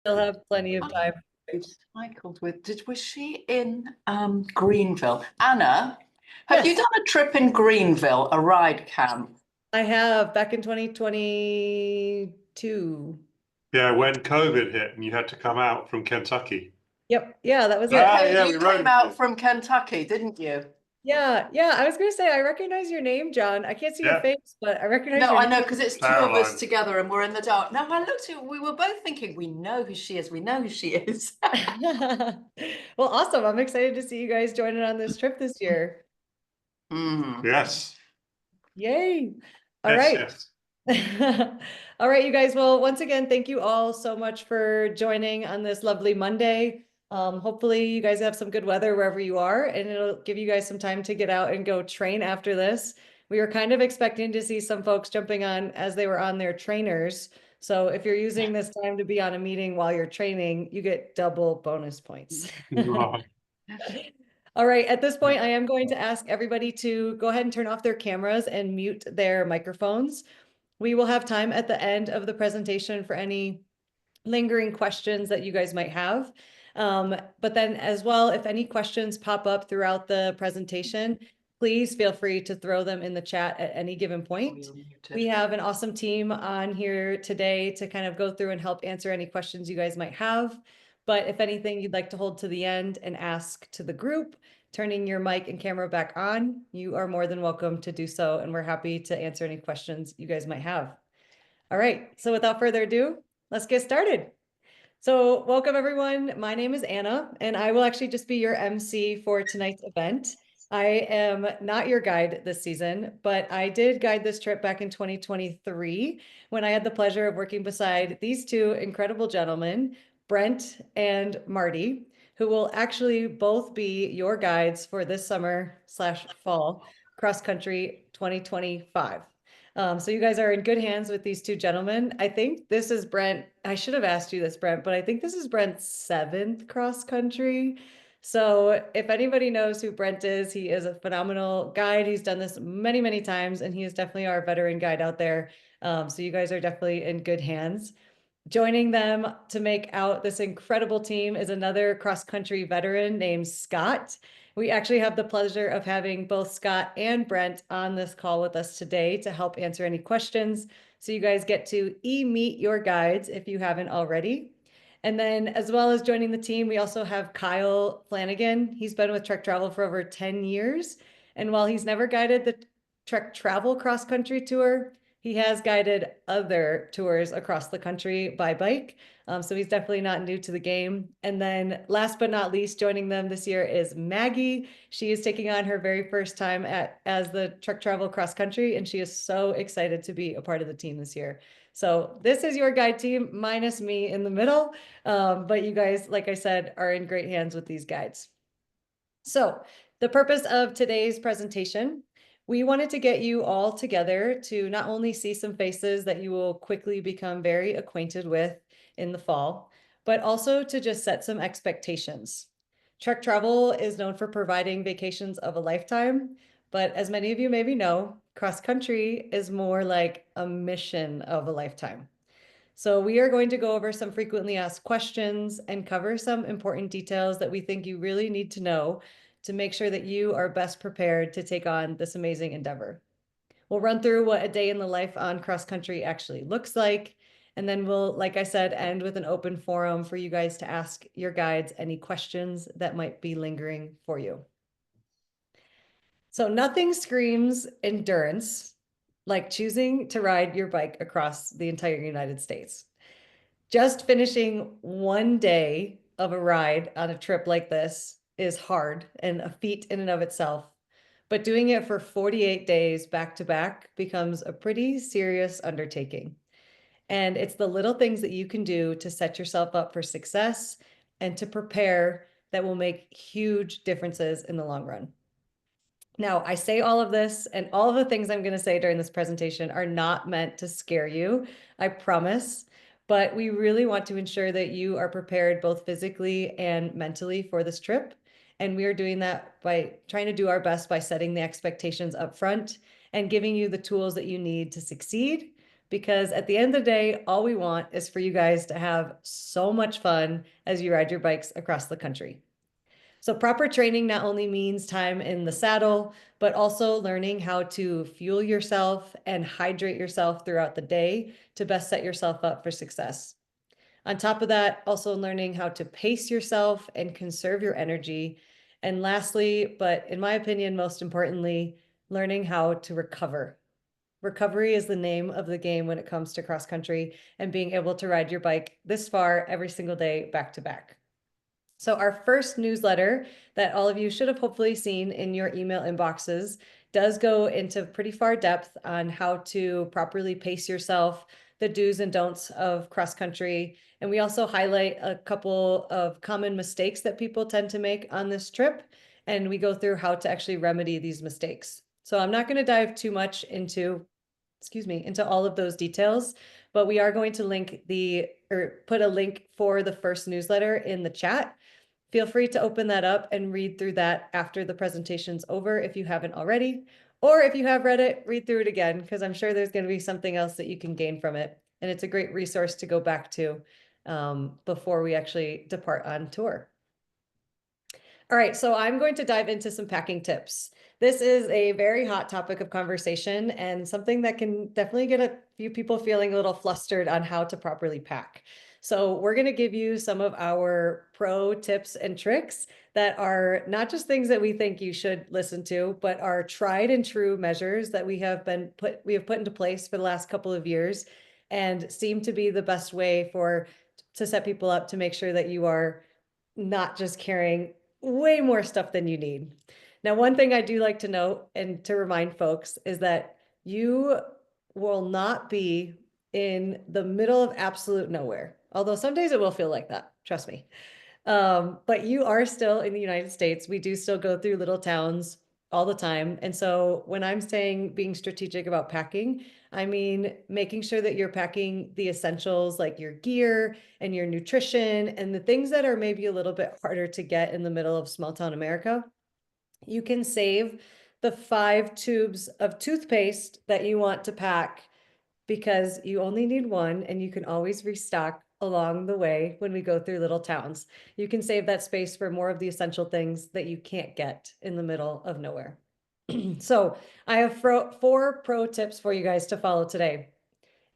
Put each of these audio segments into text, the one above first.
Still have plenty of time. Cycled with, was she in Greenville? Anna, have you Yes, done a trip in Greenville, a ride camp? I have back in 2022. Yeah, when COVID hit and you had to come out from Kentucky. Yep. Yeah, that was You it. Ah, came yeah, we you rode came with out you. from Kentucky, didn't you? Yeah. Yeah. I was going to say, I recognize your name, John. I can't see your Yeah, face, but I recognize No, your I name. know because it's two of us Caroline. together and we're in the dark. No, I looked at we were both thinking, we know who she is. We know who she is. Well, awesome. I'm excited to see you guys joining on this trip this year. Mm. Yes, Yay. All yes, right. yes. All right, you guys. Well, once again, thank you all so much for joining on this lovely Monday. Hopefully you guys have some good weather wherever you are, and it'll give you guys some time to get out and go train after this. We were kind of expecting to see some folks jumping on as they were on their trainers. So if you're using this time to be on a meeting while you're training, you get double bonus points. Oh, All right, at this point, I am going to ask everybody to go ahead and turn off their cameras and mute their microphones. We will have time at the end of the presentation for any lingering questions that you guys might have. But then as well, if any questions pop up throughout the presentation, please feel free to throw them in the chat at any given point. We have an awesome team on here today to kind of go through and help answer any questions you guys might have. But if anything you'd like to hold to the end and ask to the group, turning your mic and camera back on, you are more than welcome to do so. And we're happy to answer any questions you guys might have. All right, so without further ado, let's get started. So welcome everyone. My name is Anna, and I will actually just be your MC for tonight's event. I am not your guide this season, but I did guide this trip back in 2023 when I had the pleasure of working beside these two incredible gentlemen, Brent and Marty, who will actually both be your guides for this summer/fall cross country 2025. So you guys are in good hands with these two gentlemen. I think this is Brent. I should have asked you this, Brent, but I think this is Brent's seventh cross country. So if anybody knows who Brent is, he is a phenomenal guide. He's done this many, many times, and he is definitely our veteran guide out there. So you guys are definitely in good hands. Joining them to make out this incredible team is another cross-country veteran named Scott. We actually have the pleasure of having both Scott and Brent on this call with us today to help answer any questions. So you guys get to meet your guides if you haven't already. And then as well as joining the team, we also have Kyle Flanagan. He's been with Trek Travel for over 10 years. And while he's never guided the Trek Travel cross-country tour, he has guided other tours across the country by bike. So he's definitely not new to the game. And then last but not least, joining them this year is Maggie. She is taking on her very first time as the Trek Travel cross country, and she is so excited to be a part of the team this year. So this is your guide team minus me in the middle. But you guys, like I said, are in great hands with these guides. So the purpose of today's presentation, we wanted to get you all together to not only see some faces that you will quickly become very acquainted with in the fall, but also to just set some expectations. Trek Travel is known for providing vacations of a lifetime, but as many of you maybe know, cross country is more like a mission of a lifetime. So we are going to go over some frequently asked questions and cover some important details that we think you really need to know to make sure that you are best prepared to take on this amazing endeavor. We'll run through what a day in the life on cross country actually looks like. And then we'll, like I said, end with an open forum for you guys to ask your guides any questions that might be lingering for you. So nothing screams endurance like choosing to ride your bike across the entire United States. Just finishing one day of a ride on a trip like this is hard and a feat in and of itself. But doing it for 48 days back to back becomes a pretty serious undertaking. And it's the little things that you can do to set yourself up for success and to prepare that will make huge differences in the long run. Now, I say all of this, and all of the things I'm going to say during this presentation are not meant to scare you, I promise. But we really want to ensure that you are prepared both physically and mentally for this trip. And we are doing that by trying to do our best by setting the expectations up front and giving you the tools that you need to succeed, because at the end of the day, all we want is for you guys to have so much fun as you ride your bikes across the country. So proper training not only means time in the saddle, but also learning how to fuel yourself and hydrate yourself throughout the day to best set yourself up for success. On top of that, also learning how to pace yourself and conserve your energy. And lastly, but in my opinion, most importantly, learning how to recover. Recovery is the name of the game when it comes to cross country and being able to ride your bike this far every single day back to back. So our first newsletter that all of you should have hopefully seen in your email inboxes does go into pretty far depth on how to properly pace yourself, the do's and don'ts of cross country. And we also highlight a couple of common mistakes that people tend to make on this trip. And we go through how to actually remedy these mistakes. So I'm not going to dive too much into, into all of those details, but we are going to put a link for the first newsletter in the chat. Feel free to open that up and read through that after the presentation's over if you haven't already. Or if you have read it, read through it again, because I'm sure there's going to be something else that you can gain from it. And it's a great resource to go back to before we actually depart on tour. All right, so I'm going to dive into some packing tips. This is a very hot topic of conversation and something that can definitely get a few people feeling a little flustered on how to properly pack. So we're going to give you some of our pro tips and tricks that are not just things that we think you should listen to, but are tried and true measures that we have put into place for the last couple of years and seem to be the best way to set people up to make sure that you are not just carrying way more stuff than you need. Now, one thing I do like to note and to remind folks is that you will not be in the middle of absolute nowhere. Although some days it will feel like that, trust me. But you are still in the United States. We do still go through little towns all the time. And so when I'm saying being strategic about packing, I mean making sure that you're packing the essentials like your gear and your nutrition and the things that are maybe a little bit harder to get in the middle of small town America. You can save the 5 tubes of toothpaste that you want to pack because you only need one and you can always restock along the way when we go through little towns. You can save that space for more of the essential things that you can't get in the middle of nowhere. So I have 4 pro tips for you guys to follow today.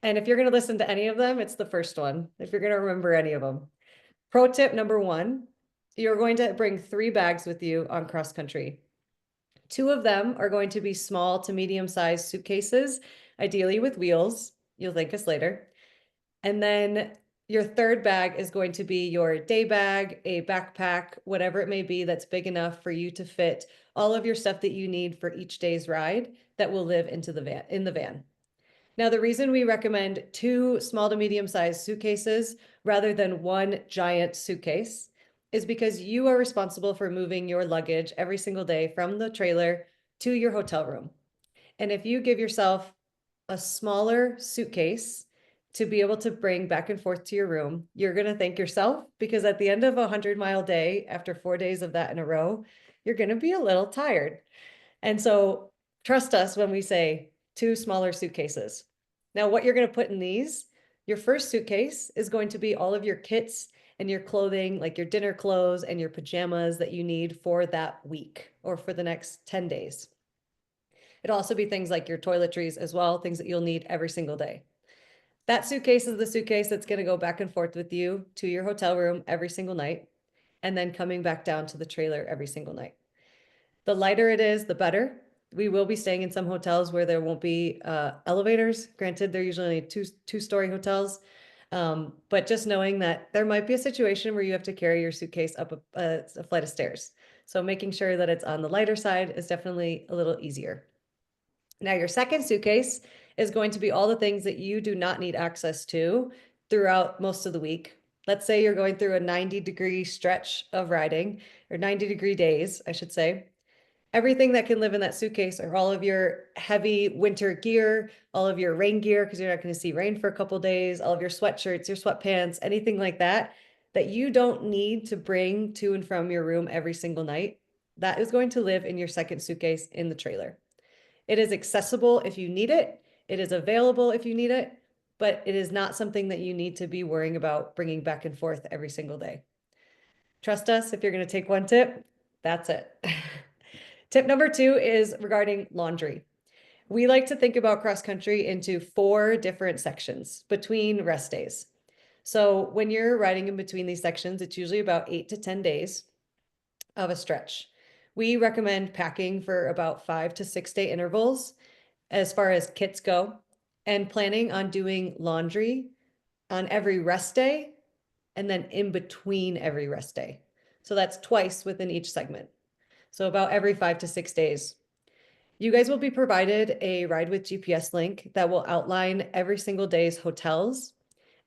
And if you're going to listen to any of them, it's the first one, if you're going to remember any of them. Pro tip number 1, you're going to bring 3 bags with you on cross country. 2 of them are going to be small to medium-sized suitcases, ideally with wheels. You'll thank us later. And then your 3rd bag is going to be your day bag, a backpack, whatever it may be that's big enough for you to fit all of your stuff that you need for each day's ride that will live in the van. Now, the reason we recommend 2 small to medium-sized suitcases rather than 1 giant suitcase is because you are responsible for moving your luggage every single day from the trailer to your hotel room. And if you give yourself a smaller suitcase to be able to bring back and forth to your room, you're going to thank yourself because at the end of a 100-mile day, after 4 days of that in a row, you're going to be a little tired. And so trust us when we say 2 smaller suitcases. Now, what you're going to put in these, your first suitcase is going to be all of your kits and your clothing, like your dinner clothes and your pajamas that you need for that week or for the next 10 days. It'll also be things like your toiletries as well, things that you'll need every single day. That suitcase is the suitcase that's going to go back and forth with you to your hotel room every single night, and then coming back down to the trailer every single night. The lighter it is, the better. We will be staying in some hotels where there won't be elevators. Granted, they're usually two-story hotels. But just knowing that there might be a situation where you have to carry your suitcase up a flight of stairs. So making sure that it's on the lighter side is definitely a little easier. Now, your second suitcase is going to be all the things that you do not need access to throughout most of the week. Let's say you're going through a 90-degree stretch of riding, or 90-degree days, I should say. Everything that can live in that suitcase are all of your heavy winter gear, all of your rain gear, because you're not going to see rain for a couple days, all of your sweatshirts, your sweatpants, anything like that, that you don't need to bring to and from your room every single night. That is going to live in your second suitcase in the trailer. It is accessible if you need it. It is available if you need it, but it is not something that you need to be worrying about bringing back and forth every single day. Trust us, if you're going to take one tip, that's it. Tip number 2 is regarding laundry. We like to think about cross country into 4 different sections between rest days. So when you're riding in between these sections, it's usually about 8 to 10 days of a stretch. We recommend packing for about 5 to 6 day intervals as far as kits go, and planning on doing laundry on every rest day and then in between every rest day. So that's twice within each segment. So about every 5 to 6 days. You guys will be provided a ride with GPS link that will outline every single day's hotels,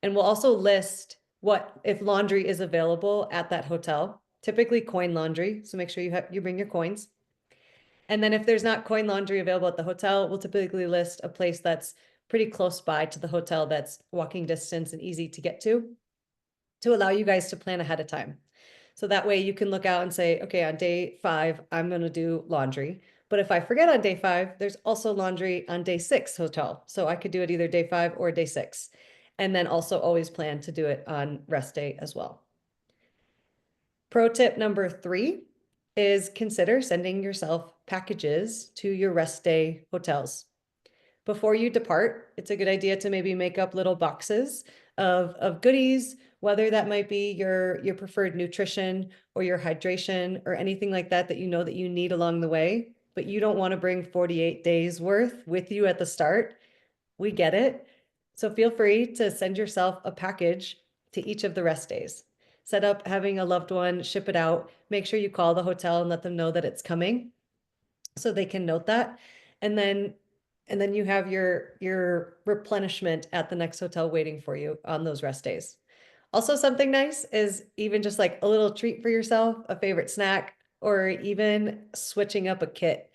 and will also list what if laundry is available at that hotel, typically coin laundry. So make sure you bring your coins. And then if there's not coin laundry available at the hotel, we'll typically list a place that's pretty close by to the hotel that's walking distance and easy to get to allow you guys to plan ahead of time. So that way you can look out and say, okay, on day 5, I'm going to do laundry. But if I forget on day 5, there's also laundry on day 6 hotel. So I could do it either day 5 or day 6. And then also always plan to do it on rest day as well. Pro tip number 3 is consider sending yourself packages to your rest day hotels. Before you depart, it's a good idea to maybe make up little boxes of goodies, whether that might be your preferred nutrition or your hydration or anything like that that you know that you need along the way, but you don't want to bring 48 days worth with you at the start. We get it. So feel free to send yourself a package to each of the rest days. Set up having a loved one ship it out. Make sure you call the hotel and let them know that it's coming so they can note that. And then you have your replenishment at the next hotel waiting for you on those rest days. Also, something nice is even just like a little treat for yourself, a favorite snack, or even switching up a kit.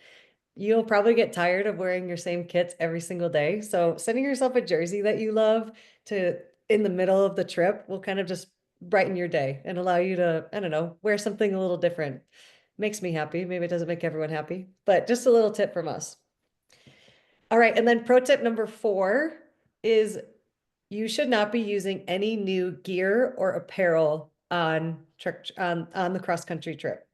You'll probably get tired of wearing your same kits every single day. So sending yourself a jersey that you love to in the middle of the trip will kind of just brighten your day and allow you to, I don't know, wear something a little different. Makes me happy. Maybe it doesn't make everyone happy, but just a little tip from us. All right, and then pro tip number 4 is you should not be using any new gear or apparel on the cross country trip.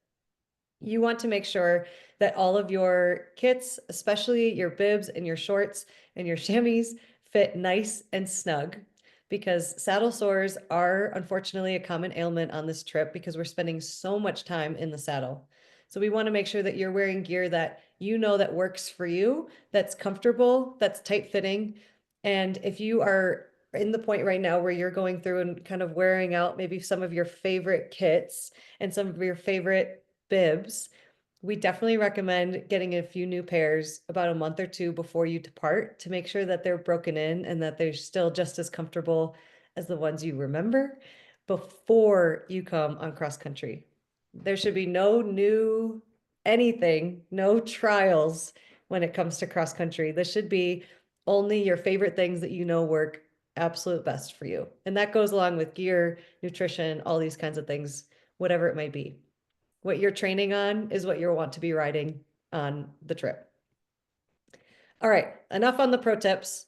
You want to make sure that all of your kits, especially your bibs and your shorts and your chamois, fit nice and snug, because saddle sores are unfortunately a common ailment on this trip because we're spending so much time in the saddle. So we want to make sure that you're wearing gear that you know that works for you, that's comfortable, that's tight fitting. And if you are in the point right now where you're going through and kind of wearing out maybe some of your favorite kits and some of your favorite bibs, we definitely recommend getting a few new pairs about a month or 2 before you depart to make sure that they're broken in and that they're still just as comfortable as the ones you remember before you come on cross country. There should be no new anything, no trials when it comes to cross country. This should be only your favorite things that you know work absolute best for you. And that goes along with gear, nutrition, all these kinds of things, whatever it might be. What you're training on is what you'll want to be riding on the trip. All right, enough on the pro tips.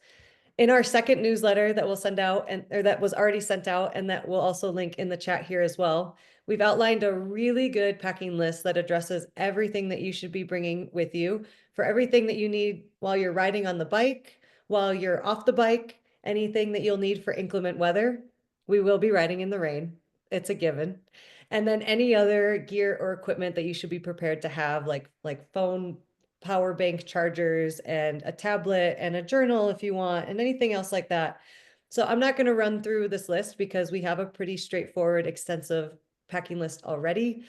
In our second newsletter that we'll send out or that was already sent out and that we'll also link in the chat here as well, we've outlined a really good packing list that addresses everything that you should be bringing with you for everything that you need while you're riding on the bike, while you're off the bike, anything that you'll need for inclement weather. We will be riding in the rain. It's a given. And then any other gear or equipment that you should be prepared to have, like phone power bank chargers and a tablet and a journal if you want, and anything else like that. So I'm not going to run through this list because we have a pretty straightforward, extensive packing list already.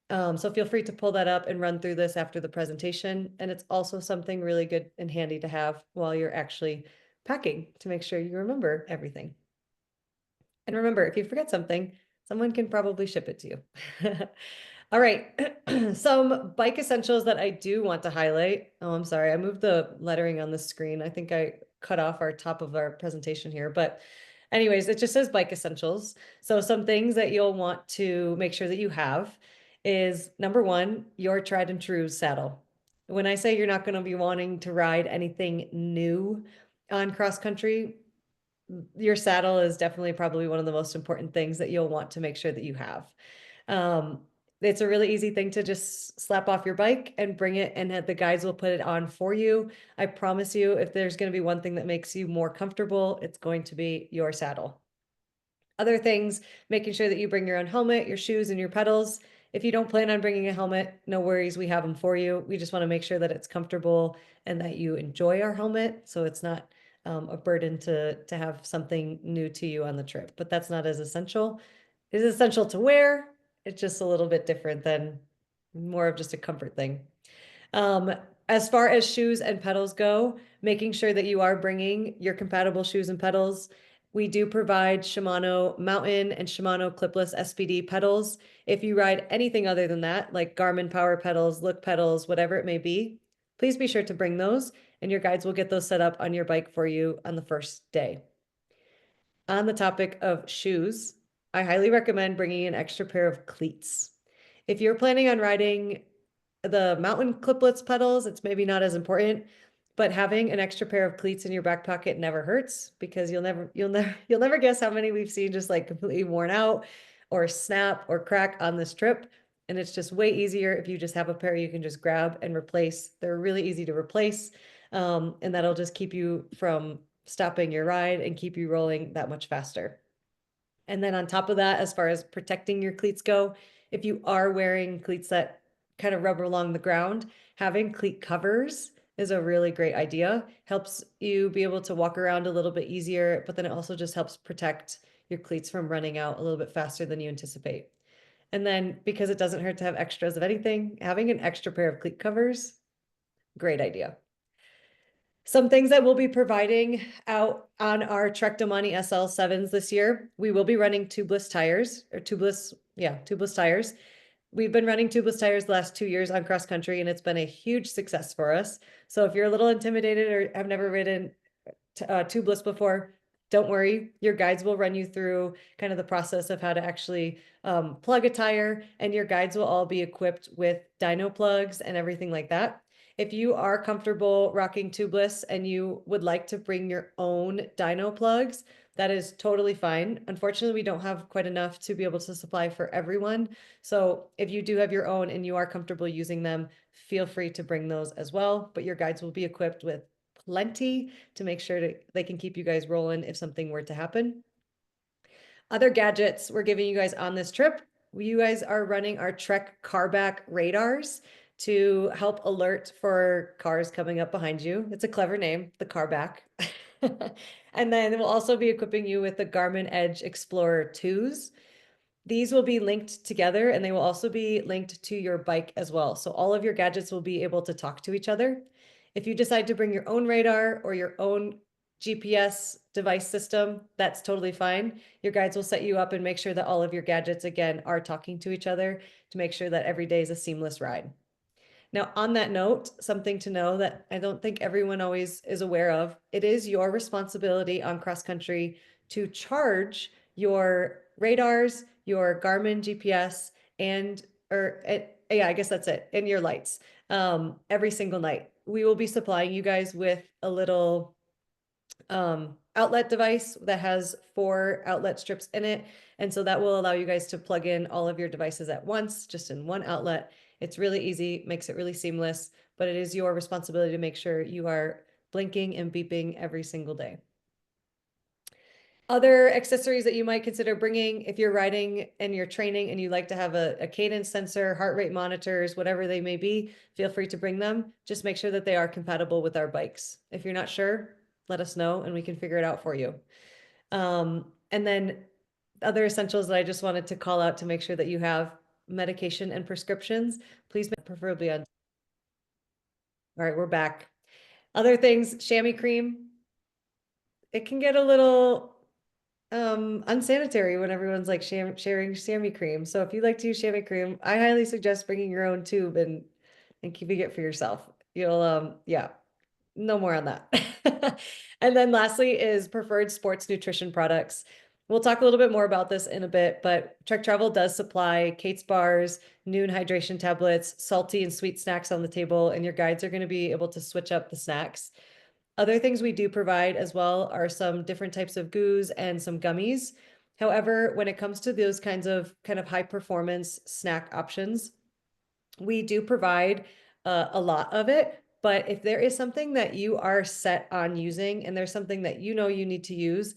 So feel free to pull that up and run through this after the presentation. And it's also something really good and handy to have while you're actually packing to make sure you remember everything. And remember, if you forget something, someone can probably ship it to you. All right, some bike essentials that I do want to highlight. Oh, I'm sorry, I moved the lettering on the screen. I think I cut off our top of our presentation here, but anyways, it just says bike essentials. So some things that you'll want to make sure that you have is number 1, your tried and true saddle. When I say you're not going to be wanting to ride anything new on cross country, your saddle is definitely probably one of the most important things that you'll want to make sure that you have. Um, it's a really easy thing to just slap off your bike and bring it, and the guides will put it on for you. I promise you, if there's going to be one thing that makes you more comfortable, it's going to be your saddle. Other things, making sure that you bring your own helmet, your shoes, and your pedals. If you don't plan on bringing a helmet, no worries, we have them for you. We just want to make sure that it's comfortable and that you enjoy our helmet, so it's not a burden to have something new to you on the trip. But that's not as essential. It is essential to wear. It's just a little bit different than more of just a comfort thing. Um, as far as shoes and pedals go, making sure that you are bringing your compatible shoes and pedals. We do provide Shimano Mountain and Shimano Clipless SPD pedals. If you ride anything other than that, like Garmin power pedals, Look pedals, whatever it may be, please be sure to bring those, and your guides will get those set up on your bike for you on the first day. On the topic of shoes, I highly recommend bringing an extra pair of cleats. If you're planning on riding the mountain cliplets pedals, it's maybe not as important, but having an extra pair of cleats in your back pocket never hurts, because you'll never guess how many we've seen just like completely worn out or snap or crack on this trip. And it's just way easier if you just have a pair you can just grab and replace. They're really easy to replace. And that'll just keep you from stopping your ride and keep you rolling that much faster. And then on top of that, as far as protecting your cleats go, if you are wearing cleats that kind of rub along the ground, having cleat covers is a really great idea. Helps you be able to walk around a little bit easier, but then it also just helps protect your cleats from running out a little bit faster than you anticipate. And then because it doesn't hurt to have extras of anything, having an extra pair of cleat covers, great idea. Some things that we'll be providing out on our Trek Domani SL7s this year. We will be running tubeless tires, or tubeless tires. We've been running tubeless tires the last 2 years on cross country, and it's been a huge success for us. So if you're a little intimidated or have never ridden tubeless before, don't worry. Your guides will run you through kind of the process of how to actually plug a tire, and your guides will all be equipped with dyno plugs and everything like that. If you are comfortable rocking tubeless and you would like to bring your own dyno plugs, that is totally fine. Unfortunately, we don't have quite enough to be able to supply for everyone. So if you do have your own and you are comfortable using them, feel free to bring those as well. But your guides will be equipped with plenty to make sure they can keep you guys rolling if something were to happen. Other gadgets we're giving you guys on this trip. You guys are running our Trek Carback radars to help alert for cars coming up behind you. It's a clever name, the Carback. And then we'll also be equipping you with the Garmin Edge Explorer 2s. These will be linked together, and they will also be linked to your bike as well. So all of your gadgets will be able to talk to each other. If you decide to bring your own radar or your own GPS device system, that's totally fine. Your guides will set you up and make sure that all of your gadgets, again, are talking to each other to make sure that every day is a seamless ride. Now, on that note, something to know that I don't think everyone always is aware of, it is your responsibility on cross country to charge your radars, your Garmin GPS, I guess that's it, and your lights every single night. We will be supplying you guys with a little outlet device that has 4 outlet strips in it. And so that will allow you guys to plug in all of your devices at once, just in one outlet. It's really easy, makes it really seamless, but it is your responsibility to make sure you are blinking and beeping every single day. Other accessories that you might consider bringing if you're riding and you're training and you like to have a cadence sensor, heart rate monitors, whatever they may be, feel free to bring them. Just make sure that they are compatible with our bikes. If you're not sure, let us know and we can figure it out for you. And then other essentials that I just wanted to call out to make sure that you have: medication and prescriptions, please, preferably on. All right, we're back. Other things, chamois cream. It can get a little unsanitary when everyone's like sharing chamois cream. So if you like to use chamois cream, I highly suggest bringing your own tube and keeping it for yourself. You'll yeah, no more on that. And then lastly is preferred sports nutrition products. We'll talk a little bit more about this in a bit, but Trek Travel does supply Kate's bars, Noon hydration tablets, salty and sweet snacks on the table, and your guides are going to be able to switch up the snacks. Other things we do provide as well are some different types of goos and some gummies. However, when it comes to those kinds of kind of high performance snack options, we do provide a lot of it. But if there is something that you are set on using and there's something that you know you need to use,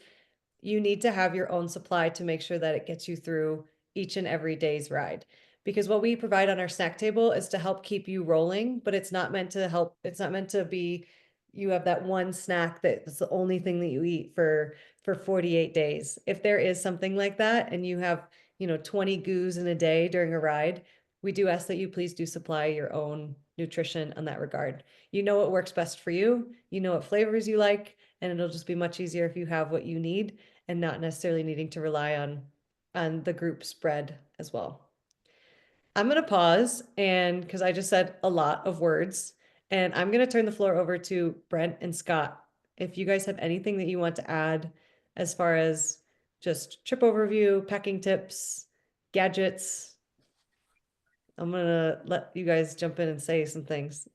you need to have your own supply to make sure that it gets you through each and every day's ride. Because what we provide on our snack table is to help keep you rolling, but it's not meant to help, it's not meant to be you have that one snack that's the only thing that you eat for 48 days. If there is something like that and you have, 20 goos in a day during a ride, we do ask that you please do supply your own nutrition on that regard. You know what works best for you, you know what flavors you like, and it'll just be much easier if you have what you need and not necessarily needing to rely on the group spread as well. I'm going to pause and because I just said a lot of words, and I'm going to turn the floor over to Brent and Scott. If you guys have anything that you want to add as far as just trip overview, packing tips, gadgets, I'm going to let you guys jump in and say some things.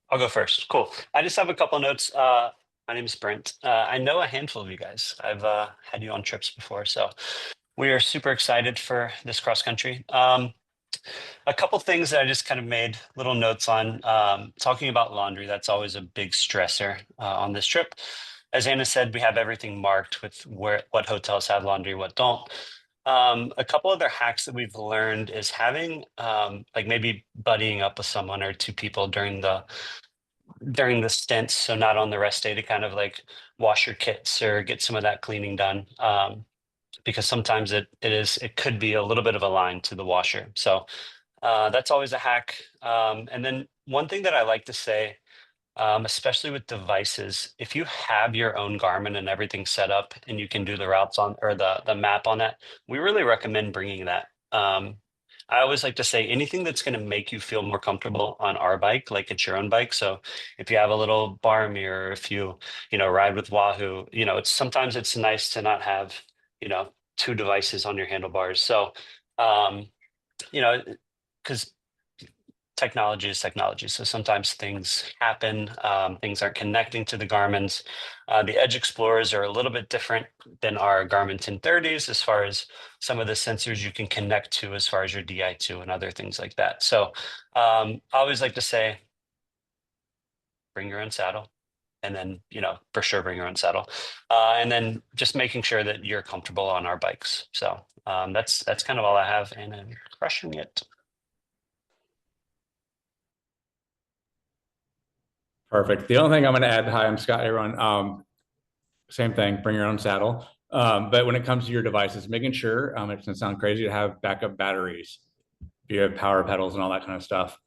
I'll go first. Cool. I just have a couple notes. My name is Brent. I know a handful of you guys. I've had you on trips before, so we are super excited for this cross country. A couple things that I just kind of made little notes on. Talking about laundry, that's always a big stressor on this trip. As Anna said, we have everything marked with what hotels have laundry, what don't. A couple other hacks that we've learned is having like maybe buddying up with someone or two people during the stints, so not on the rest day, to kind of like wash your kits or get some of that cleaning done. Because sometimes it could be a little bit of a line to the washer. So that's always a hack. And then one thing that I like to say, especially with devices, if you have your own Garmin and everything set up and you can do the routes on or the map on that, we really recommend bringing that. I always like to say anything that's going to make you feel more comfortable on our bike, like it's your own bike. So if you have a little bar mirror, if you ride with Wahoo, it's sometimes it's nice to not have, two devices on your handlebars. So, um, because technology is technology. So sometimes things happen, things aren't connecting to the Garmin's. The Edge Explorers are a little bit different than our Garmin 1030s as far as some of the sensors you can connect to as far as your Di2 and other things like that. So I always like to say, bring your own saddle. And then, for sure, bring your own saddle. And then just making sure that you're comfortable on our bikes. So that's kind of all I have, and I'm crushing it. Perfect. The only thing I'm going to add, hi, I'm Scott, everyone. Same thing, bring your own saddle. But when it comes to your devices, making sure, it doesn't sound crazy to have backup batteries. If you have power pedals and all that kind of stuff,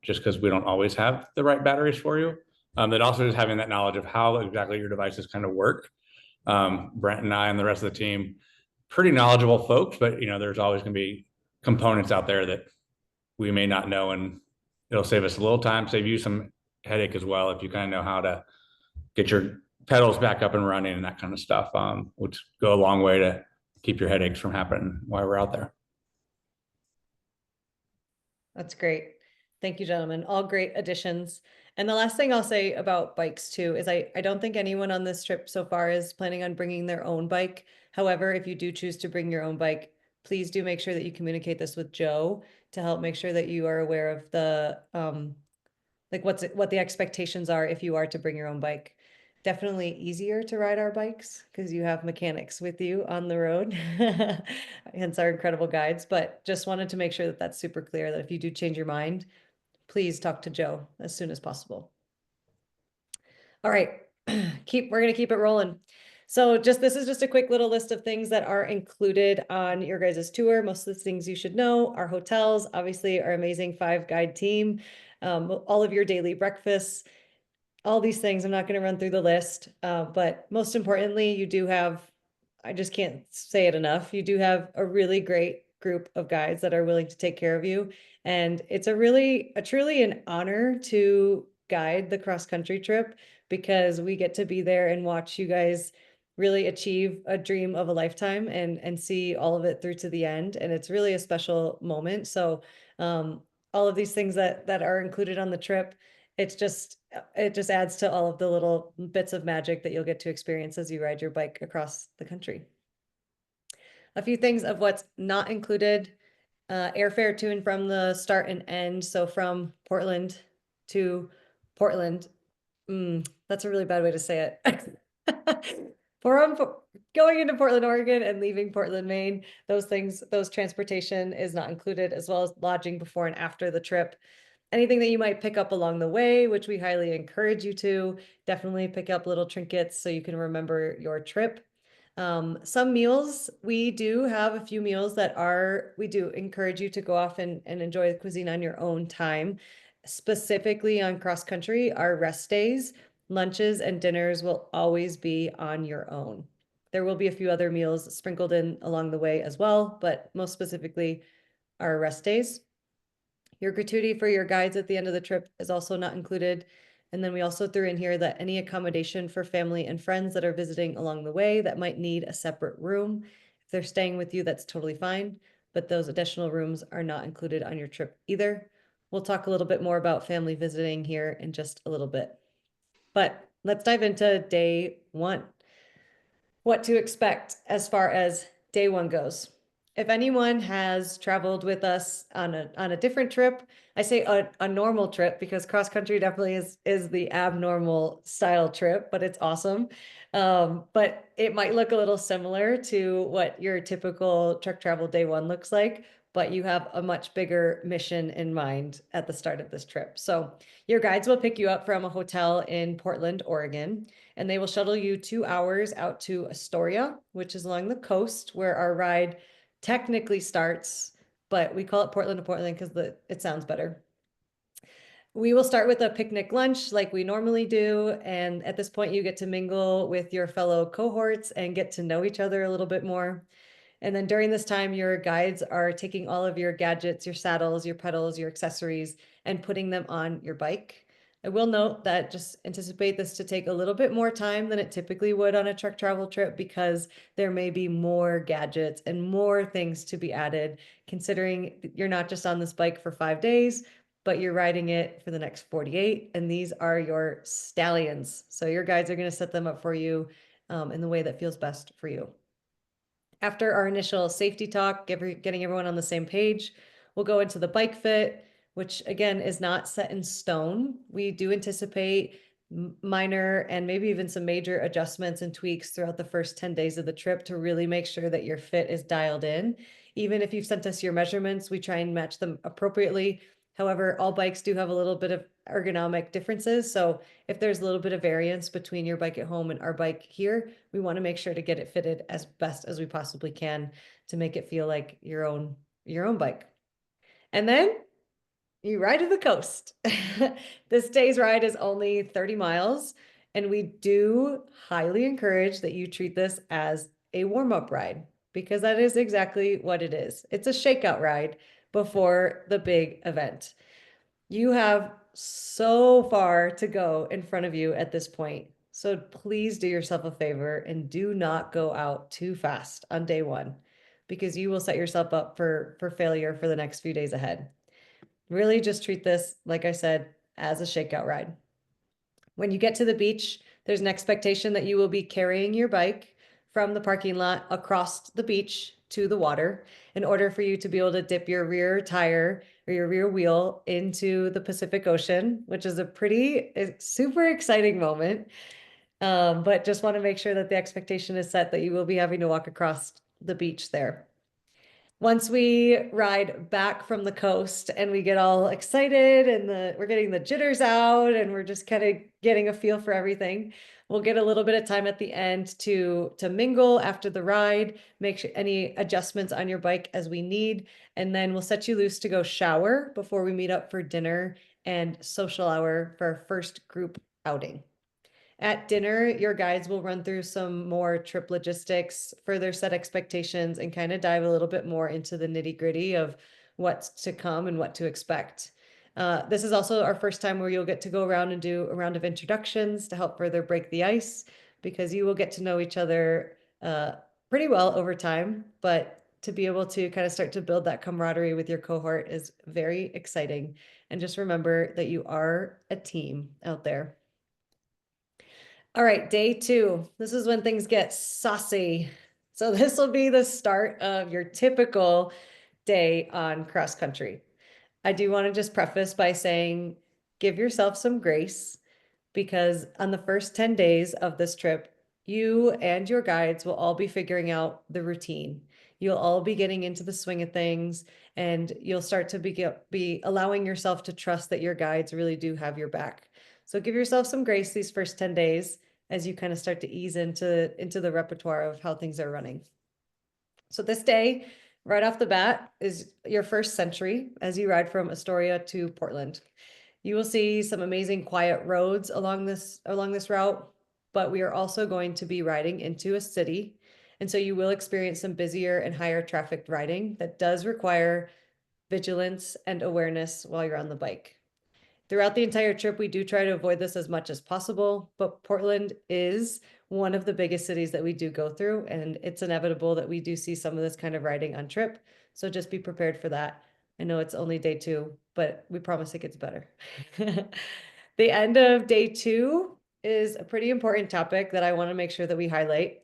just because we don't always have the right batteries for you. That also is having that knowledge of how exactly your devices kind of work. Brent and I and the rest of the team, pretty knowledgeable folks, but there's always going to be components out there that we may not know, and it'll save us a little time, save you some headache as well if you kind of know how to get your pedals back up and running and that kind of stuff, which go a long way to keep your headaches from happening while we're out there. That's great. Thank you, gentlemen. All great additions. And the last thing I'll say about bikes too is I don't think anyone on this trip so far is planning on bringing their own bike. However, if you do choose to bring your own bike, please do make sure that you communicate this with Joe to help make sure that you are aware of the like what the expectations are if you are to bring your own bike. Definitely easier to ride our bikes because you have mechanics with you on the road, hence our incredible guides. But just wanted to make sure that that's super clear that if you do change your mind, please talk to Joe as soon as possible. All right, we're gonna keep it rolling. So this is just a quick little list of things that are included on your guys' tour. Most of the things you should know, our hotels, obviously our amazing 5 guide team, all of your daily breakfasts, all these things. I'm not going to run through the list, but most importantly, you do have, I just can't say it enough, you do have a really great group of guides that are willing to take care of you. And it's truly an honor to guide the cross country trip because we get to be there and watch you guys really achieve a dream of a lifetime and see all of it through to the end. And it's really a special moment. So all of these things that are included on the trip, it just adds to all of the little bits of magic that you'll get to experience as you ride your bike across the country. A few things of what's not included, airfare to and from the start and end. So from Portland to Portland. That's a really bad way to say it. Going into Portland, Oregon and leaving Portland, Maine, those transportation is not included, as well as lodging before and after the trip. Anything that you might pick up along the way, which we highly encourage you to, definitely pick up little trinkets so you can remember your trip. Some meals, we do have a few meals we do encourage you to go off and enjoy the cuisine on your own time. Specifically on cross country, our rest days, lunches and dinners will always be on your own. There will be a few other meals sprinkled in along the way as well, but most specifically our rest days. Your gratuity for your guides at the end of the trip is also not included. And then we also threw in here that any accommodation for family and friends that are visiting along the way that might need a separate room, if they're staying with you, that's totally fine. But those additional rooms are not included on your trip either. We'll talk a little bit more about family visiting here in just a little bit. But let's dive into day one. What to expect as far as day one goes. If anyone has traveled with us on a different trip, I say a normal trip because cross country definitely is the abnormal style trip, but it's awesome. But it might look a little similar to what your typical truck travel day one looks like, but you have a much bigger mission in mind at the start of this trip. So your guides will pick you up from a hotel in Portland, Oregon, and they will shuttle you 2 hours out to Astoria, which is along the coast where our ride technically starts, but we call it Portland to Portland because it sounds better. We will start with a picnic lunch like we normally do. And at this point, you get to mingle with your fellow cohorts and get to know each other a little bit more. And then during this time, your guides are taking all of your gadgets, your saddles, your pedals, your accessories, and putting them on your bike. I will note that just anticipate this to take a little bit more time than it typically would on a truck travel trip because there may be more gadgets and more things to be added, considering you're not just on this bike for 5 days, but you're riding it for the next 48. And these are your stallions. So your guides are going to set them up for you in the way that feels best for you. After our initial safety talk, getting everyone on the same page, we'll go into the bike fit, which again is not set in stone. We do anticipate minor and maybe even some major adjustments and tweaks throughout the first 10 days of the trip to really make sure that your fit is dialed in. Even if you've sent us your measurements, we try and match them appropriately. However, all bikes do have a little bit of ergonomic differences. So if there's a little bit of variance between your bike at home and our bike here, we want to make sure to get it fitted as best as we possibly can to make it feel like your own bike. And then you ride to the coast. This day's ride is only 30 miles, and we do highly encourage that you treat this as a warm-up ride because that is exactly what it is. It's a shakeout ride before the big event. You have so far to go in front of you at this point. So please do yourself a favor and do not go out too fast on day one because you will set yourself up for failure for the next few days ahead. Really just treat this, like I said, as a shakeout ride. When you get to the beach, there's an expectation that you will be carrying your bike from the parking lot across the beach to the water in order for you to be able to dip your rear tire or your rear wheel into the Pacific Ocean, which is a super exciting moment. But just want to make sure that the expectation is set that you will be having to walk across the beach there. Once we ride back from the coast and we get all excited and we're getting the jitters out and we're just kind of getting a feel for everything, we'll get a little bit of time at the end to mingle after the ride, make sure any adjustments on your bike as we need, and then we'll set you loose to go shower before we meet up for dinner and social hour for our first group outing. At dinner, your guides will run through some more trip logistics, further set expectations, and kind of dive a little bit more into the nitty-gritty of what's to come and what to expect. This is also our first time where you'll get to go around and do a round of introductions to help further break the ice because you will get to know each other pretty well over time, but to be able to kind of start to build that camaraderie with your cohort is very exciting. And just remember that you are a team out there. All right, day 2. This is when things get saucy. So this will be the start of your typical day on cross country. I do want to just preface by saying, give yourself some grace, because on the first 10 days of this trip, you and your guides will all be figuring out the routine. You'll all be getting into the swing of things, and you'll start to be allowing yourself to trust that your guides really do have your back. So give yourself some grace these first 10 days as you kind of start to ease into the repertoire of how things are running. So this day, right off the bat, is your first century as you ride from Astoria to Portland. You will see some amazing quiet roads along this route, but we are also going to be riding into a city. And so you will experience some busier and higher trafficked riding that does require vigilance and awareness while you're on the bike. Throughout the entire trip, we do try to avoid this as much as possible, but Portland is one of the biggest cities that we do go through, and it's inevitable that we do see some of this kind of riding on trip. So just be prepared for that. I know it's only day 2, but we promise it gets better. The end of day 2 is a pretty important topic that I want to make sure that we highlight.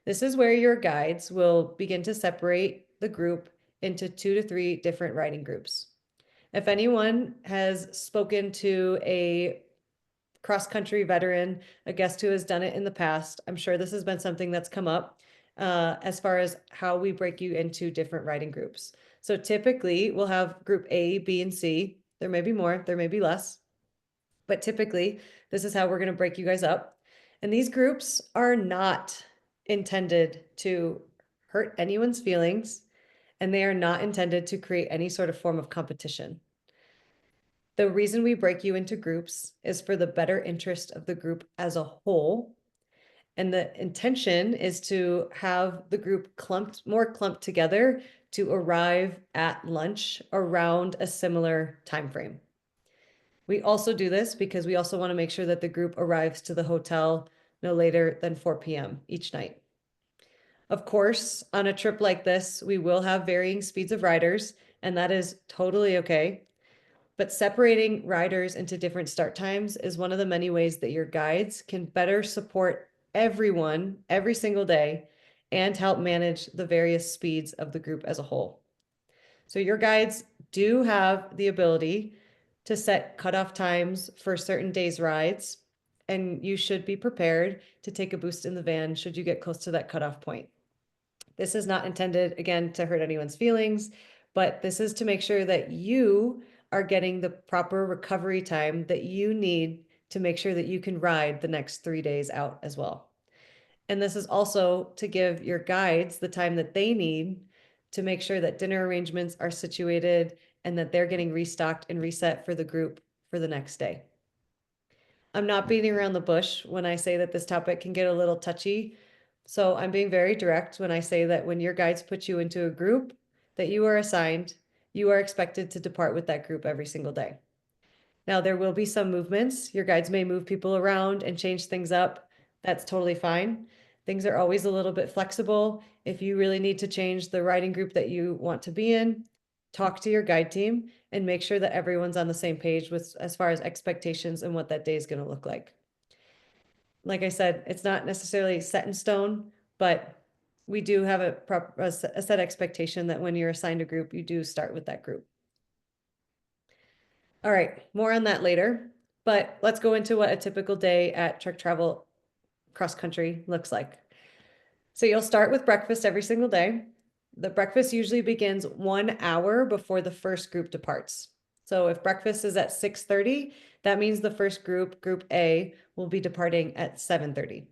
This is where your guides will begin to separate the group into 2 to 3 different riding groups. If anyone has spoken to a cross-country veteran, a guest who has done it in the past, I'm sure this has been something that's come up as far as how we break you into different riding groups. So typically we'll have group A, B, and C. There may be more, there may be less, but typically this is how we're going to break you guys up. And these groups are not intended to hurt anyone's feelings, and they are not intended to create any sort of form of competition. The reason we break you into groups is for the better interest of the group as a whole. And the intention is to have the group more clumped together to arrive at lunch around a similar time frame. We also do this because we also want to make sure that the group arrives to the hotel no later than 4 p.m. each night. Of course, on a trip like this, we will have varying speeds of riders, and that is totally okay. But separating riders into different start times is one of the many ways that your guides can better support everyone every single day and help manage the various speeds of the group as a whole. So your guides do have the ability to set cutoff times for certain days' rides, and you should be prepared to take a boost in the van should you get close to that cutoff point. This is not intended, again, to hurt anyone's feelings, but this is to make sure that you are getting the proper recovery time that you need to make sure that you can ride the next 3 days out as well. And this is also to give your guides the time that they need to make sure that dinner arrangements are situated and that they're getting restocked and reset for the group for the next day. I'm not beating around the bush when I say that this topic can get a little touchy. So I'm being very direct when I say that when your guides put you into a group that you are assigned, you are expected to depart with that group every single day. Now, there will be some movements. Your guides may move people around and change things up. That's totally fine. Things are always a little bit flexible. If you really need to change the riding group that you want to be in, talk to your guide team and make sure that everyone's on the same page with as far as expectations and what that day is going to look like. Like I said, it's not necessarily set in stone, but we do have a set expectation that when you're assigned a group, you do start with that group. All right, more on that later, but let's go into what a typical day at Trek Travel Cross Country looks like. So you'll start with breakfast every single day. The breakfast usually begins 1 hour before the first group departs. So if breakfast is at 6:30, that means the first group, Group A, will be departing at 7:30.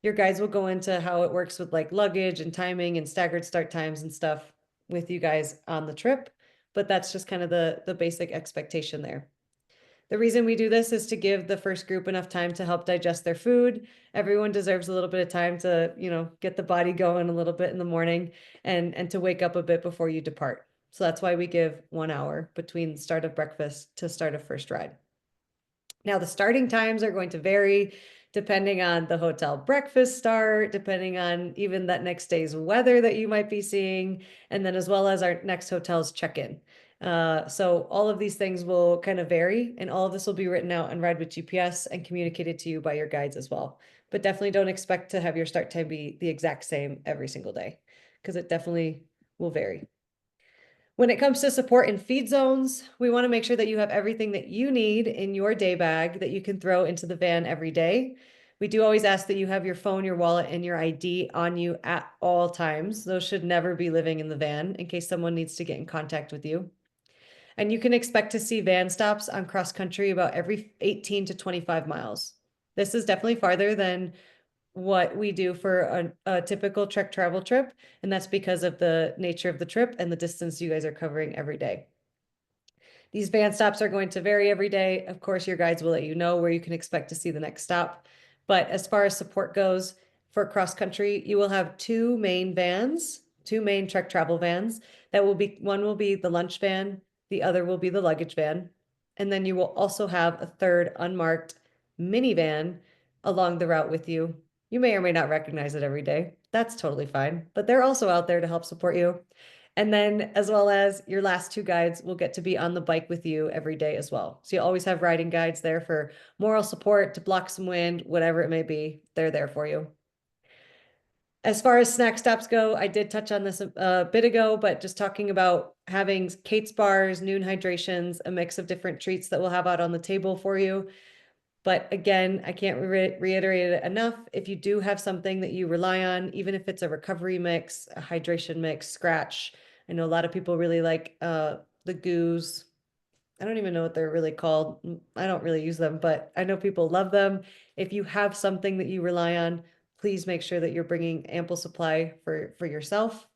Your guides will go into how it works with like luggage and timing and staggered start times and stuff with you guys on the trip, but that's just kind of the basic expectation there. The reason we do this is to give the first group enough time to help digest their food. Everyone deserves a little bit of time to, get the body going a little bit in the morning and to wake up a bit before you depart. So that's why we give 1 hour between start of breakfast to start of first ride. Now, the starting times are going to vary depending on the hotel breakfast start, depending on even that next day's weather that you might be seeing, and then as well as our next hotel's check-in. So all of these things will kind of vary, and all of this will be written out on Ride with GPS and communicated to you by your guides as well. But definitely don't expect to have your start time be the exact same every single day, because it definitely will vary. When it comes to support and feed zones, we want to make sure that you have everything that you need in your day bag that you can throw into the van every day. We do always ask that you have your phone, your wallet, and your ID on you at all times. Those should never be living in the van in case someone needs to get in contact with you. And you can expect to see van stops on cross country about every 18 to 25 miles. This is definitely farther than what we do for a typical trek travel trip, and that's because of the nature of the trip and the distance you guys are covering every day. These van stops are going to vary every day. Of course, your guides will let you know where you can expect to see the next stop. But as far as support goes, for cross country, you will have two main vans, two main trek travel vans. That will be, one will be the lunch van, the other will be the luggage van. And then you will also have a third unmarked minivan along the route with you. You may or may not recognize it every day. That's totally fine, but they're also out there to help support you. And then as well as your last two guides will get to be on the bike with you every day as well. So you always have riding guides there for moral support, to block some wind, whatever it may be, they're there for you. As far as snack stops go, I did touch on this a bit ago, but just talking about having Kate's bars, noon hydrations, a mix of different treats that we'll have out on the table for you. But again, I can't reiterate it enough. If you do have something that you rely on, even if it's a recovery mix, a hydration mix, scratch. I know a lot of people really like the goos. I don't even know what they're really called. I don't really use them, but I know people love them. If you have something that you rely on, please make sure that you're bringing ample supply for yourself,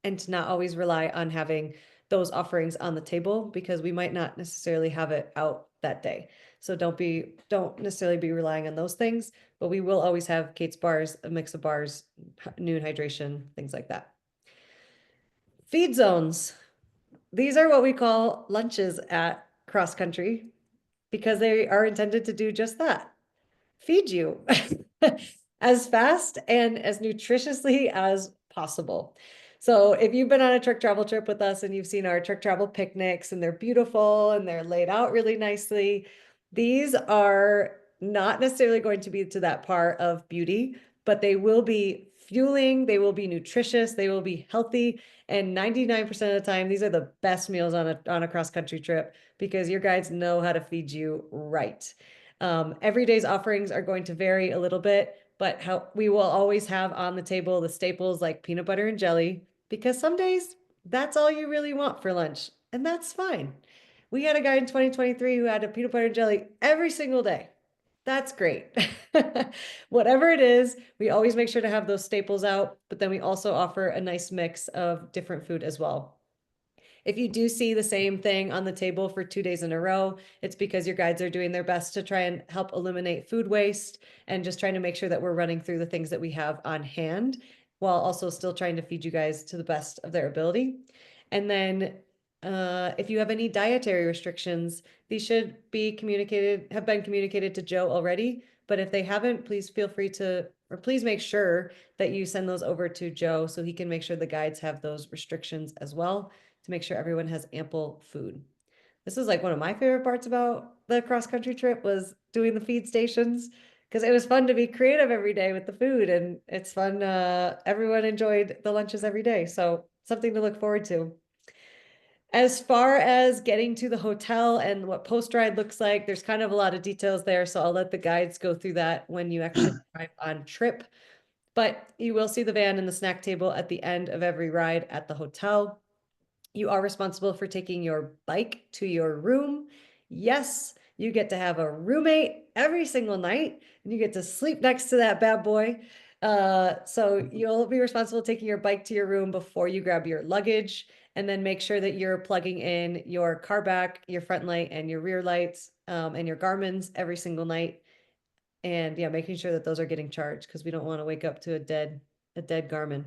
and to not always rely on having those offerings on the table, because we might not necessarily have it out that day. So don't necessarily be relying on those things, but we will always have Kate's bars, a mix of bars, noon hydration, things like that. Feed zones. These are what we call lunches at cross country, because they are intended to do just that. Feed you as fast and as nutritiously as possible. So if you've been on a truck travel trip with us and you've seen our truck travel picnics, and they're beautiful and they're laid out really nicely, these are not necessarily going to be to that part of beauty, but they will be fueling, they will be nutritious, they will be healthy. And 99% of the time, these are the best meals on a cross country trip, because your guides know how to feed you right. Every day's offerings are going to vary a little bit, but how we will always have on the table the staples like peanut butter and jelly, because some days that's all you really want for lunch, and that's fine. We had a guy in 2023 who had a peanut butter and jelly every single day. That's great. Whatever it is, we always make sure to have those staples out, but then we also offer a nice mix of different food as well. If you do see the same thing on the table for 2 days in a row, it's because your guides are doing their best to try and help eliminate food waste, and just trying to make sure that we're running through the things that we have on hand, while also still trying to feed you guys to the best of their ability. And then if you have any dietary restrictions, these should be have been communicated to Joe already. But if they haven't, please feel free to, or please make sure that you send those over to Joe so he can make sure the guides have those restrictions as well, to make sure everyone has ample food. This is like one of my favorite parts about the cross country trip, was doing the feed stations, because it was fun to be creative every day with the food, and it's fun. Everyone enjoyed the lunches every day. So something to look forward to. As far as getting to the hotel and what post ride looks like, there's kind of a lot of details there. So I'll let the guides go through that when you actually arrive on trip. But you will see the van and the snack table at the end of every ride at the hotel. You are responsible for taking your bike to your room. Yes, you get to have a roommate every single night, and you get to sleep next to that bad boy. So you'll be responsible taking your bike to your room before you grab your luggage, and then make sure that you're plugging in your car back, your front light, and your rear lights, and your Garmin's every single night. And yeah, making sure that those are getting charged, because we don't want to wake up to a dead Garmin.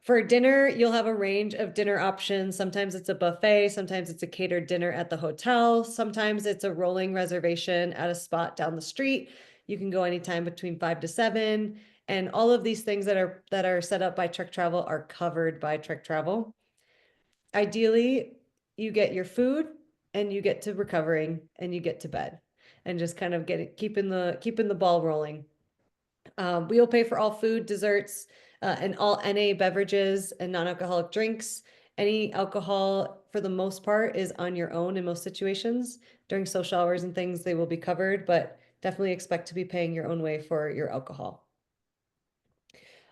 For dinner, you'll have a range of dinner options. Sometimes it's a buffet, sometimes it's a catered dinner at the hotel, sometimes it's a rolling reservation at a spot down the street. You can go anytime between 5 to 7. And all of these things that are set up by Trek Travel are covered by Trek Travel. Ideally, you get your food and you get to recovering and you get to bed and just kind of keeping the ball rolling. We will pay for all food, desserts, and all NA beverages and non-alcoholic drinks. Any alcohol, for the most part, is on your own in most situations. During social hours and things, they will be covered, but definitely expect to be paying your own way for your alcohol.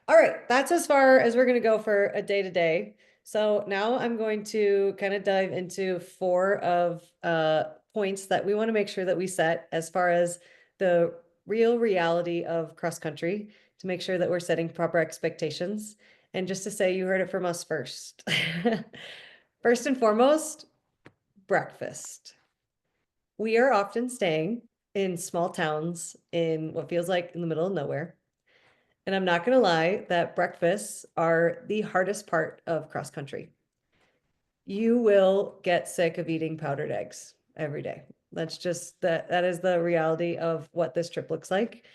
All right, that's as far as we're going to go for a day-to-day. So now I'm going to kind of dive into 4 of points that we want to make sure that we set as far as the real reality of cross country, to make sure that we're setting proper expectations. And just to say, you heard it from us first. First and foremost, breakfast. We are often staying in small towns in what feels like in the middle of nowhere. And I'm not going to lie that breakfasts are the hardest part of cross country. You will get sick of eating powdered eggs every day. That's just that is the reality of what this trip looks like.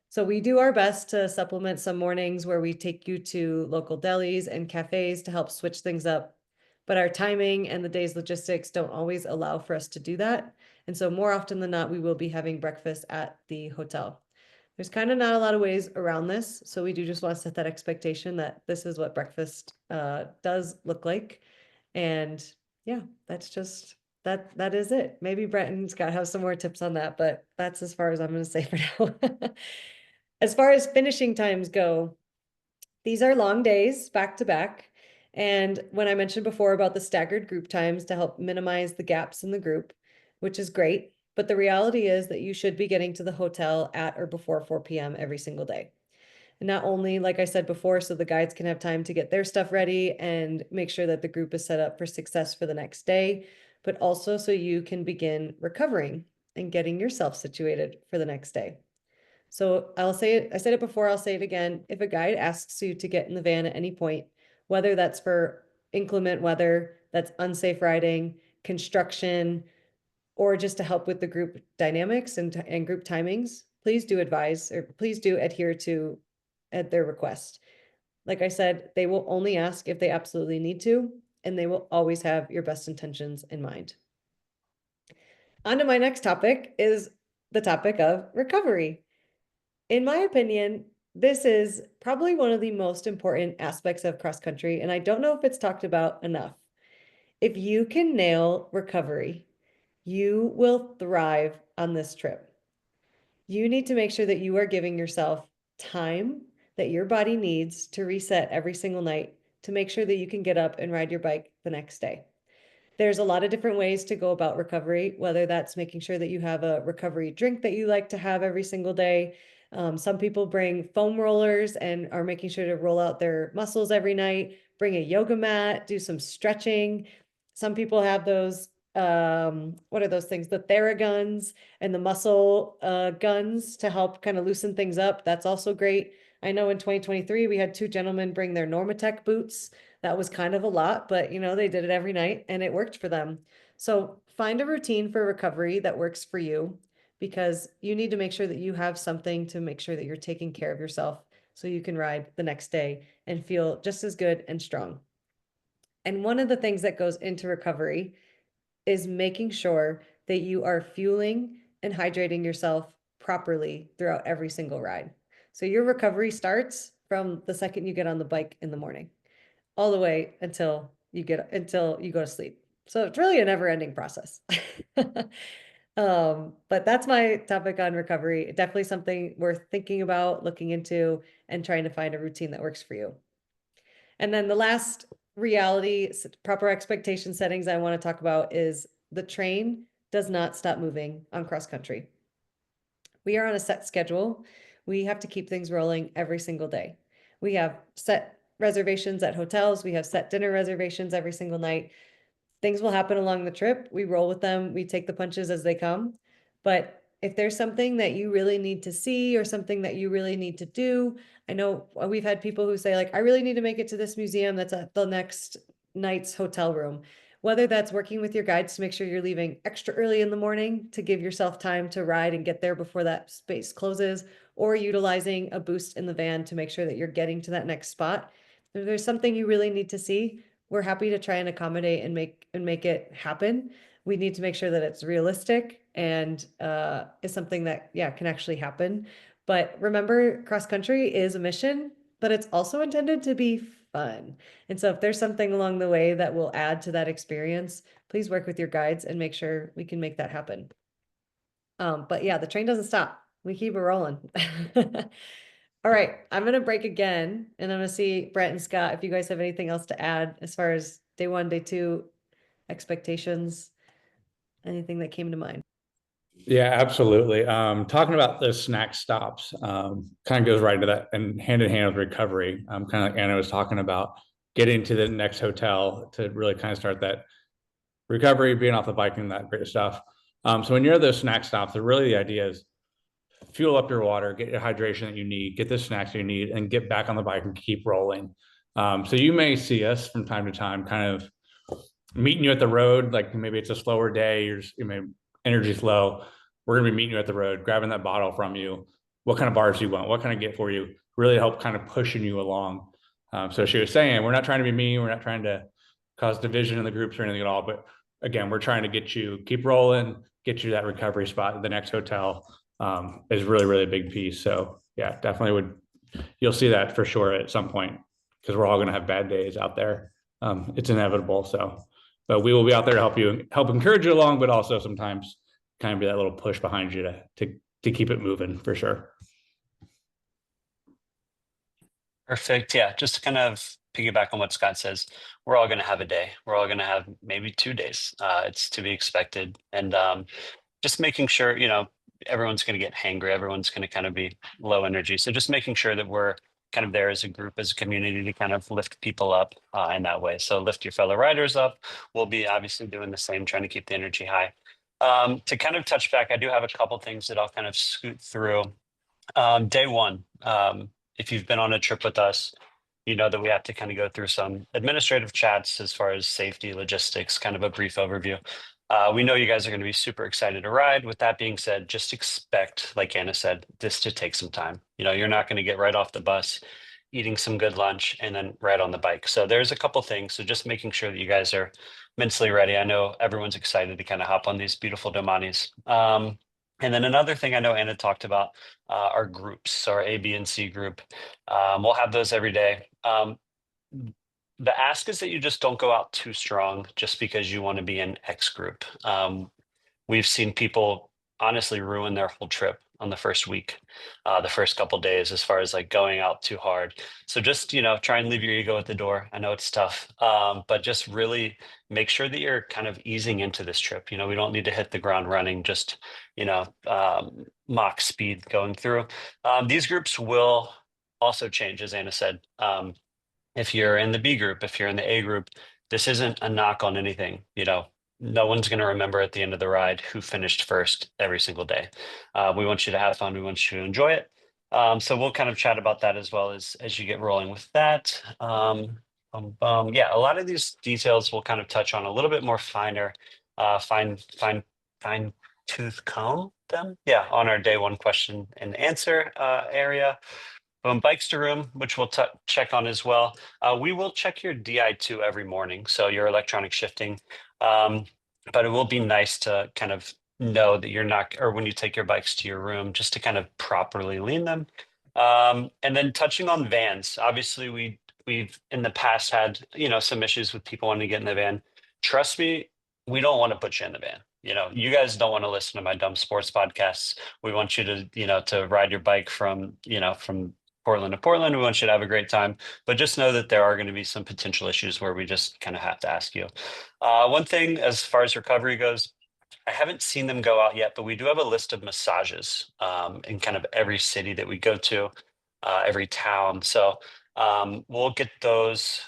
So we do our best to supplement some mornings where we take you to local delis and cafes to help switch things up. But our timing and the day's logistics don't always allow for us to do that. And so more often than not, we will be having breakfast at the hotel. There's kind of not a lot of ways around this. So we do just want to set that expectation that this is what breakfast does look like. And yeah, that's just, that is it. Maybe Brett and Scott have some more tips on that, but that's as far as I'm going to say for now. As far as finishing times go, these are long days back to back. And when I mentioned before about the staggered group times to help minimize the gaps in the group, which is great. But the reality is that you should be getting to the hotel at or before 4 p.m. every single day. And not only, like I said before, so the guides can have time to get their stuff ready and make sure that the group is set up for success for the next day, but also so you can begin recovering and getting yourself situated for the next day. So I'll say it, I said it before, I'll say it again. If a guide asks you to get in the van at any point, whether that's for inclement weather, that's unsafe riding, construction, or just to help with the group dynamics and group timings, please do advise, or please do adhere to at their request. Like I said, they will only ask if they absolutely need to, and they will always have your best intentions in mind. On to my next topic is the topic of recovery. In my opinion, this is probably one of the most important aspects of cross country, and I don't know if it's talked about enough. If you can nail recovery, you will thrive on this trip. You need to make sure that you are giving yourself time that your body needs to reset every single night to make sure that you can get up and ride your bike the next day. There's a lot of different ways to go about recovery, whether that's making sure that you have a recovery drink that you like to have every single day. Some people bring foam rollers and are making sure to roll out their muscles every night, bring a yoga mat, do some stretching. Some people have those, what are those things? The Theraguns and the muscle guns to help kind of loosen things up. That's also great. I know in 2023, we had 2 gentlemen bring their Normatec boots. That was kind of a lot, but you know, they did it every night and it worked for them. So find a routine for recovery that works for you, because you need to make sure that you have something to make sure that you're taking care of yourself so you can ride the next day and feel just as good and strong. And one of the things that goes into recovery is making sure that you are fueling and hydrating yourself properly throughout every single ride. So your recovery starts from the second you get on the bike in the morning, all the way until you go to sleep. So it's really a never-ending process. But that's my topic on recovery. Definitely something worth thinking about, looking into, and trying to find a routine that works for you. And then the last reality, proper expectation settings I want to talk about is the train does not stop moving on cross country. We are on a set schedule. We have to keep things rolling every single day. We have set reservations at hotels. We have set dinner reservations every single night. Things will happen along the trip. We roll with them. We take the punches as they come. But if there's something that you really need to see or something that you really need to do, I know we've had people who say like, I really need to make it to this museum that's at the next night's hotel room. whether that's working with your guides to make sure you're leaving extra early in the morning to give yourself time to ride and get there before that space closes, or utilizing a boost in the van to make sure that you're getting to that next spot. If there's something you really need to see, we're happy to try and accommodate and make it happen. We need to make sure that it's realistic and is something that, yeah, can actually happen. But remember, cross country is a mission, but it's also intended to be fun. And so if there's something along the way that will add to that experience, please work with your guides and make sure we can make that happen. But yeah, the train doesn't stop. We keep it rolling. All right, I'm gonna break again, and I'm gonna see Brett and Scott if you guys have anything else to add as far as day 1, day 2 expectations, anything that came to mind. Yeah, absolutely. Talking about the snack stops, kind of goes right into that and hand in hand with recovery. Kind of like Anna was talking about, getting to the next hotel to really kind of start that recovery, being off the bike and that great stuff. So when you're at those snack stops, the idea is fuel up your water, get your hydration that you need, get the snacks you need, and get back on the bike and keep rolling. So you may see us from time to time kind of meeting you at the road, like maybe it's a slower day, you may energy's low. We're gonna be meeting you at the road, grabbing that bottle from you. What kind of bars do you want? What can I get for you? Really help kind of pushing you along. So she was saying, we're not trying to be mean, we're not trying to cause division in the groups or anything at all. But again, we're trying to get you keep rolling, get you that recovery spot at the next hotel. Is really, really a big piece. So yeah, definitely you'll see that for sure at some point, because we're all going to have bad days out there. It's inevitable. So, but we will be out there to help encourage you along, but also sometimes kind of be that little push behind you to keep it moving for sure. Perfect. Yeah, just to kind of piggyback on what Scott says, we're all going to have a day. We're all going to have maybe 2 days. It's to be expected. And just making sure, everyone's going to get hangry. Everyone's going to kind of be low energy. So just making sure that we're kind of there as a group, as a community, to kind of lift people up in that way. So lift your fellow riders up. We'll be obviously doing the same, trying to keep the energy high. To kind of touch back, I do have a couple things that I'll kind of scoot through. Day 1, if you've been on a trip with us, you know that we have to kind of go through some administrative chats as far as safety, logistics, kind of a brief overview. We know you guys are going to be super excited to ride. With that being said, just expect, like Anna said, this to take some time. You're not going to get right off the bus, eating some good lunch, and then right on the bike. So there's a couple things. So just making sure that you guys are mentally ready. I know everyone's excited to kind of hop on these beautiful Domanis. And then another thing I know Anna talked about are groups, so our A, B, and C group. We'll have those every day. The ask is that you just don't go out too strong just because you want to be in X group. We've seen people honestly ruin their whole trip on the first week, the first couple days, as far as like going out too hard. So just, try and leave your ego at the door. I know it's tough, but just really make sure that you're kind of easing into this trip. We don't need to hit the ground running, just, mock speed going through. These groups will also change, as Anna said. If you're in the B group, if you're in the A group, this isn't a knock on anything. No one's going to remember at the end of the ride who finished first every single day. We want you to have fun. We want you to enjoy it. So we'll kind of chat about that as well as you get rolling with that. Yeah, a lot of these details we'll kind of touch on a little bit more finer, fine tooth comb them. Yeah, on our day 1 question and answer area. Bikes to room, which we'll check on as well. We will check your DI2 every morning, so your electronic shifting. But it will be nice to kind of know that you're not, or when you take your bikes to your room, just to kind of properly lean them. And then touching on vans, obviously we've in the past had some issues with people wanting to get in the van. Trust me, we don't want to put you in the van. You guys don't want to listen to my dumb sports podcasts. We want you to to ride your bike from Portland to Portland. We want you to have a great time, but just know that there are going to be some potential issues where we just kind of have to ask you. One thing as far as recovery goes, I haven't seen them go out yet, but we do have a list of massages in kind of every city that we go to, every town. So we'll get those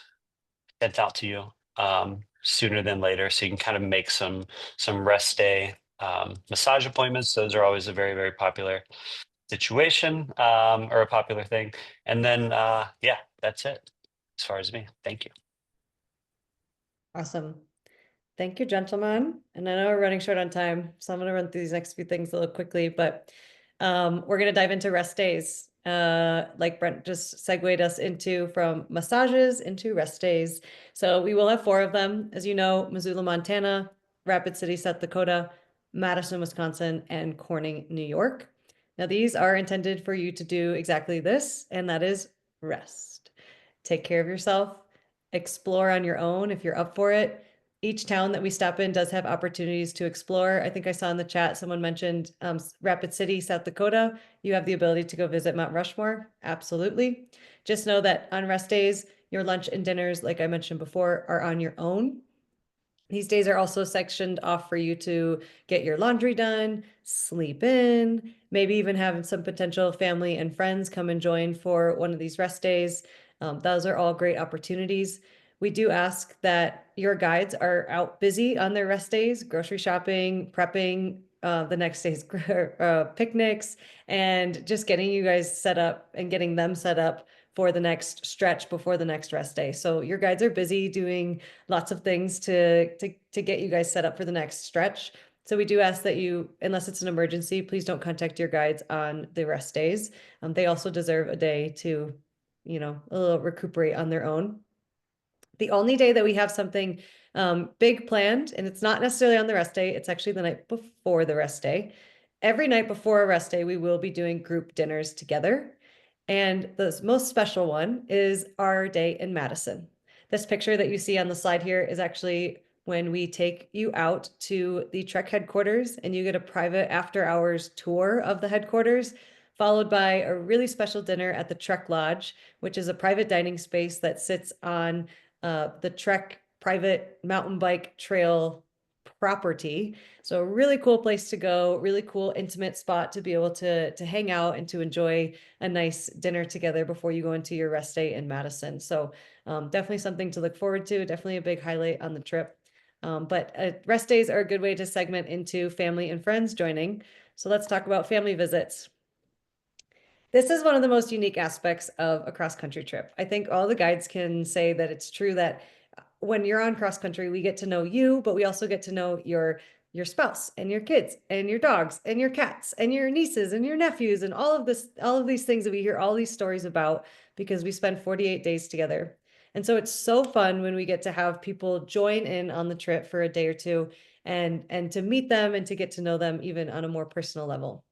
sent out to you sooner than later, so you can kind of make some rest day massage appointments. Those are always a very, very popular situation or a popular thing. And then yeah, that's it as far as me. Thank you. Awesome. Thank you, gentlemen. And I know we're running short on time, so I'm going to run through these next few things a little quickly, but we're going to dive into rest days. Like Brent just segued us into from massages into rest days. So we will have 4 of them. As you know, Missoula, Montana, Rapid City, South Dakota, Madison, Wisconsin, and Corning, New York. Now, these are intended for you to do exactly this, and that is rest. Take care of yourself, explore on your own if you're up for it. Each town that we stop in does have opportunities to explore. I think I saw in the chat someone mentioned Rapid City, South Dakota. You have the ability to go visit Mount Rushmore. Absolutely. Just know that on rest days, your lunch and dinners, like I mentioned before, are on your own. These days are also sectioned off for you to get your laundry done, sleep in, maybe even have some potential family and friends come and join for one of these rest days. Those are all great opportunities. We do ask that your guides are out busy on their rest days, grocery shopping, prepping the next day's picnics, and just getting you guys set up and getting them set up for the next stretch before the next rest day. So your guides are busy doing lots of things to get you guys set up for the next stretch. So we do ask that you, unless it's an emergency, please don't contact your guides on the rest days. They also deserve a day to, you know, a little recuperate on their own. The only day that we have something big planned, and it's not necessarily on the rest day, it's actually the night before the rest day. Every night before a rest day, we will be doing group dinners together. And the most special one is our day in Madison. This picture that you see on the slide here is actually when we take you out to the Trek headquarters and you get a private after hours tour of the headquarters, followed by a really special dinner at the Trek Lodge, which is a private dining space that sits on the Trek private mountain bike trail property. So a really cool place to go, really cool intimate spot to be able to hang out and to enjoy a nice dinner together before you go into your rest day in Madison. So definitely something to look forward to, definitely a big highlight on the trip. But rest days are a good way to segment into family and friends joining. So let's talk about family visits. This is one of the most unique aspects of a cross-country trip. I think all the guides can say that it's true that when you're on cross-country, we get to know you, but we also get to know your spouse and your kids and your dogs and your cats and your nieces and your nephews and all of these things that we hear all these stories about because we spend 48 days together. And so it's so fun when we get to have people join in on the trip for a day or two and to meet them and to get to know them even on a more personal level.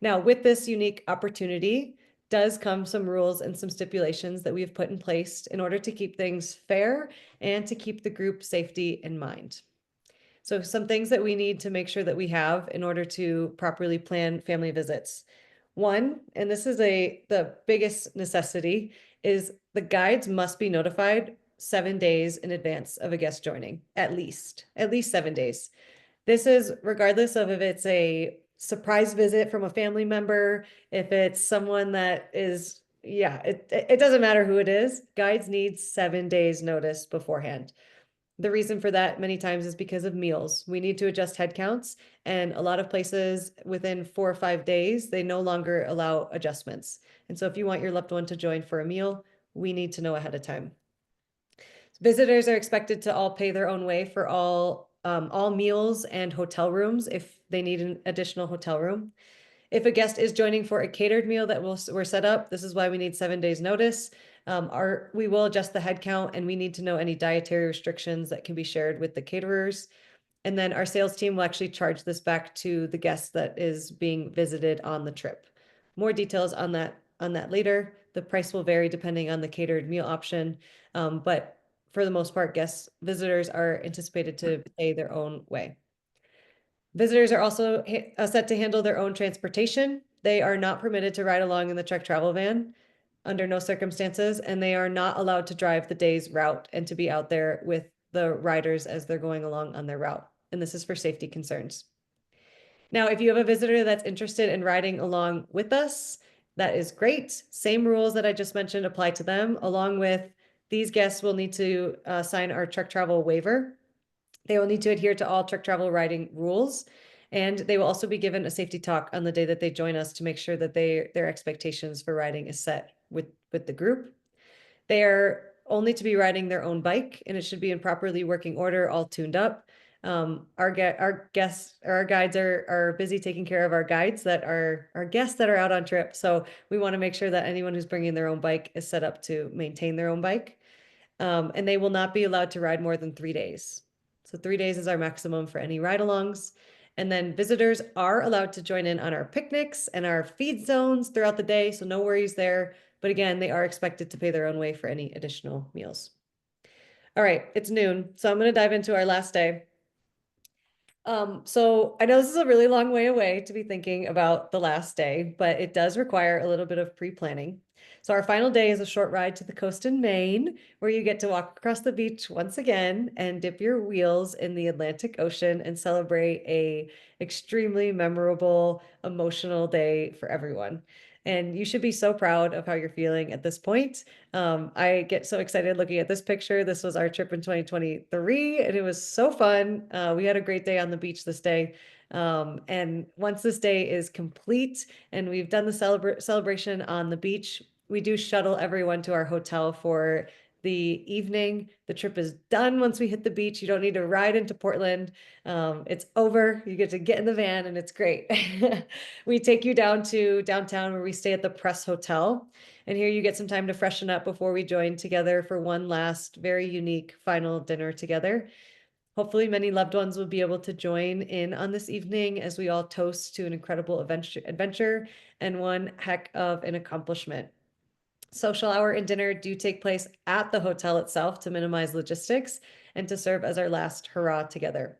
Now, with this unique opportunity does come some rules and some stipulations that we've put in place in order to keep things fair and to keep the group safety in mind. So some things that we need to make sure that we have in order to properly plan family visits. One, and this is the biggest necessity, is the guides must be notified 7 days in advance of a guest joining, at least 7 days. This is regardless of if it's a surprise visit from a family member, if it's someone that is, yeah, it doesn't matter who it is. Guides need 7 days notice beforehand. The reason for that many times is because of meals. We need to adjust head counts, and a lot of places within 4 or 5 days, they no longer allow adjustments. And so if you want your loved one to join for a meal, we need to know ahead of time. Visitors are expected to all pay their own way for all meals and hotel rooms if they need an additional hotel room. If a guest is joining for a catered meal that we're set up, this is why we need 7 days notice. We will adjust the head count and we need to know any dietary restrictions that can be shared with the caterers. And then our sales team will actually charge this back to the guest that is being visited on the trip. More details on that later. The price will vary depending on the catered meal option, but for the most part, visitors are anticipated to pay their own way. Visitors are also set to handle their own transportation. They are not permitted to ride along in the Trek travel van under no circumstances, and they are not allowed to drive the day's route and to be out there with the riders as they're going along on their route. And this is for safety concerns. Now, if you have a visitor that's interested in riding along with us, that is great. Same rules that I just mentioned apply to them, along with these guests will need to sign our Trek travel waiver. They will need to adhere to all Trek travel riding rules, and they will also be given a safety talk on the day that they join us to make sure that their expectations for riding is set with the group. They are only to be riding their own bike, and it should be in properly working order, all tuned up. Our guests or our guides are busy taking care of our guides that are our guests that are out on trip. So we want to make sure that anyone who's bringing their own bike is set up to maintain their own bike. And they will not be allowed to ride more than 3 days. So 3 days is our maximum for any ride-alongs. And then visitors are allowed to join in on our picnics and our feed zones throughout the day. So no worries there. But again, they are expected to pay their own way for any additional meals. All right, it's noon. So I'm going to dive into our last day. So I know this is a really long way away to be thinking about the last day, but it does require a little bit of pre-planning. So our final day is a short ride to the coast in Maine, where you get to walk across the beach once again and dip your wheels in the Atlantic Ocean and celebrate a extremely memorable, emotional day for everyone. And you should be so proud of how you're feeling at this point. I get so excited looking at this picture. This was our trip in 2023, and it was so fun. We had a great day on the beach this day. And once this day is complete and we've done the celebration on the beach, we do shuttle everyone to our hotel for the evening. The trip is done once we hit the beach. You don't need to ride into Portland. It's over. You get to get in the van and it's great. We take you down to downtown where we stay at the Press Hotel. And here you get some time to freshen up before we join together for one last very unique final dinner together. Hopefully many loved ones will be able to join in on this evening as we all toast to an incredible adventure and one heck of an accomplishment. Social hour and dinner do take place at the hotel itself to minimize logistics and to serve as our last hurrah together.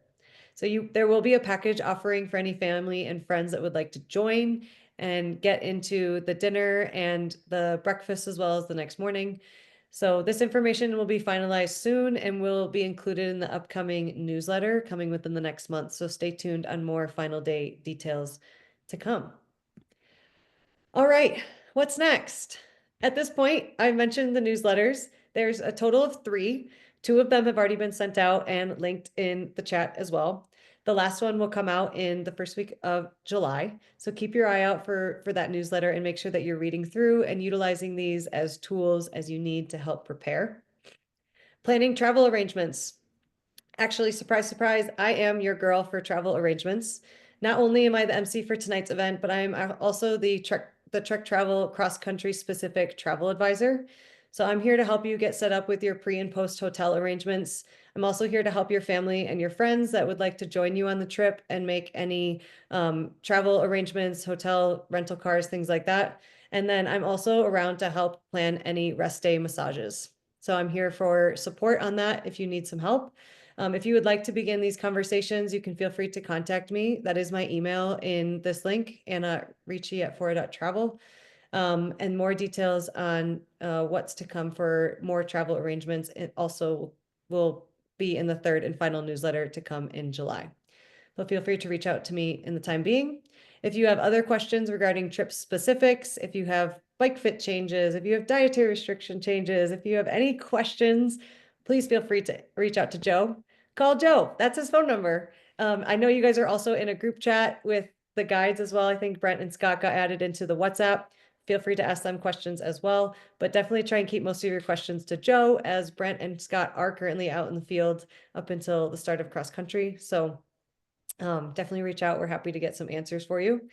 So there will be a package offering for any family and friends that would like to join and get into the dinner and the breakfast as well as the next morning. So this information will be finalized soon and will be included in the upcoming newsletter coming within the next month. So stay tuned on more final day details to come. All right, what's next? At this point, I mentioned the newsletters. There's a total of 3. 2 of them have already been sent out and linked in the chat as well. The last one will come out in the first week of July. So keep your eye out for that newsletter and make sure that you're reading through and utilizing these as tools as you need to help prepare. Planning travel arrangements. Actually, surprise, surprise, I am your girl for travel arrangements. Not only am I the MC for tonight's event, but I'm also the Trek Travel cross-country specific travel advisor. So I'm here to help you get set up with your pre and post hotel arrangements. I'm also here to help your family and your friends that would like to join you on the trip and make any travel arrangements, hotel rental cars, things like that. And then I'm also around to help plan any rest day massages. So I'm here for support on that if you need some help. If you would like to begin these conversations, you can feel free to contact me. That is my email in this link, anna.ricci@fora.travel. And more details on what's to come for more travel arrangements. It also will be in the 3rd and final newsletter to come in July. So feel free to reach out to me in the time being. If you have other questions regarding trip specifics, if you have bike fit changes, if you have dietary restriction changes, if you have any questions, please feel free to reach out to Joe. Call Joe. That's his phone number. I know you guys are also in a group chat with the guides as well. I think Brent and Scott got added into the WhatsApp. Feel free to ask them questions as well, but definitely try and keep most of your questions to Joe, as Brent and Scott are currently out in the field up until the start of cross country. So definitely reach out. We're happy to get some answers for you.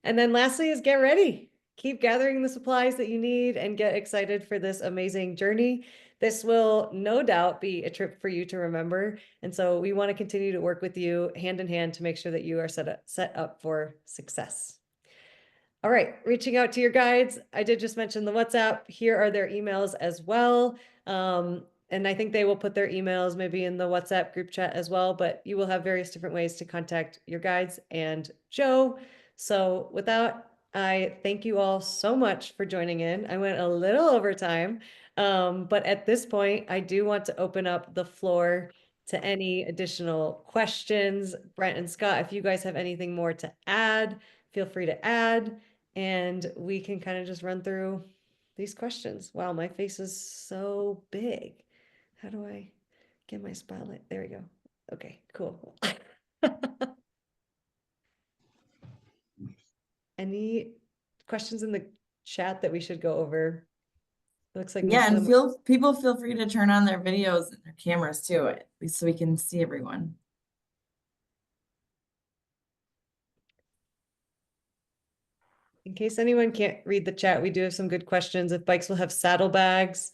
And then lastly is get ready. Keep gathering the supplies that you need and get excited for this amazing journey. This will no doubt be a trip for you to remember. And so we want to continue to work with you hand in hand to make sure that you are set up for success. All right, reaching out to your guides. I did just mention the WhatsApp. Here are their emails as well. And I think they will put their emails maybe in the WhatsApp group chat as well, but you will have various different ways to contact your guides and Joe. So with that, I thank you all so much for joining in. I went a little over time, but at this point, I do want to open up the floor to any additional questions. Brent and Scott, if you guys have anything more to add, feel free to add, and we can kind of just run through these questions. Wow, my face is so big. How do I get my spotlight? There we go. Okay, cool. Any questions in the chat that we should go over? Looks like Yeah, most of and them. people feel free to turn on their videos and their cameras too, so we can see everyone. in case anyone can't read the chat, we do have some good questions. If bikes will have saddlebags,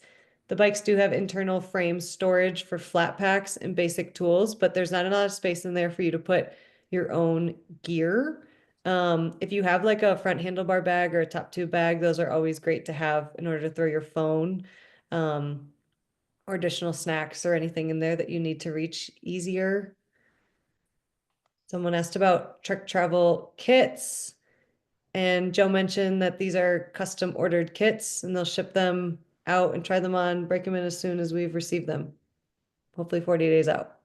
the bikes do have internal frame storage for flat packs and basic tools, but there's not a lot of space in there for you to put your own gear. If you have like a front handlebar bag or a top tube bag, those are always great to have in order to throw your phone, or additional snacks or anything in there that you need to reach easier. Someone asked about truck travel kits. And Joe mentioned that these are custom ordered kits and they'll ship them out and try them on, break them in as soon as we've received them. Hopefully 40 days out.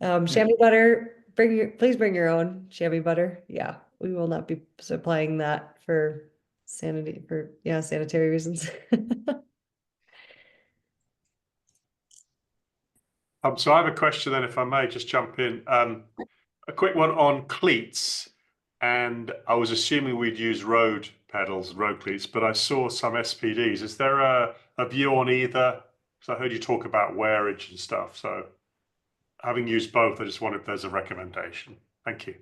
Chamois butter, please bring your own chamois butter. Yeah, we will not be supplying that for sanitary reasons. So I have a question then, if I may just jump in. A quick one on cleats. And I was assuming we'd use road pedals, road cleats, but I saw some SPDs. Is there a view on either? Because I heard you talk about wearage and stuff. So having used both, I just wondered if there's a recommendation. Thank you.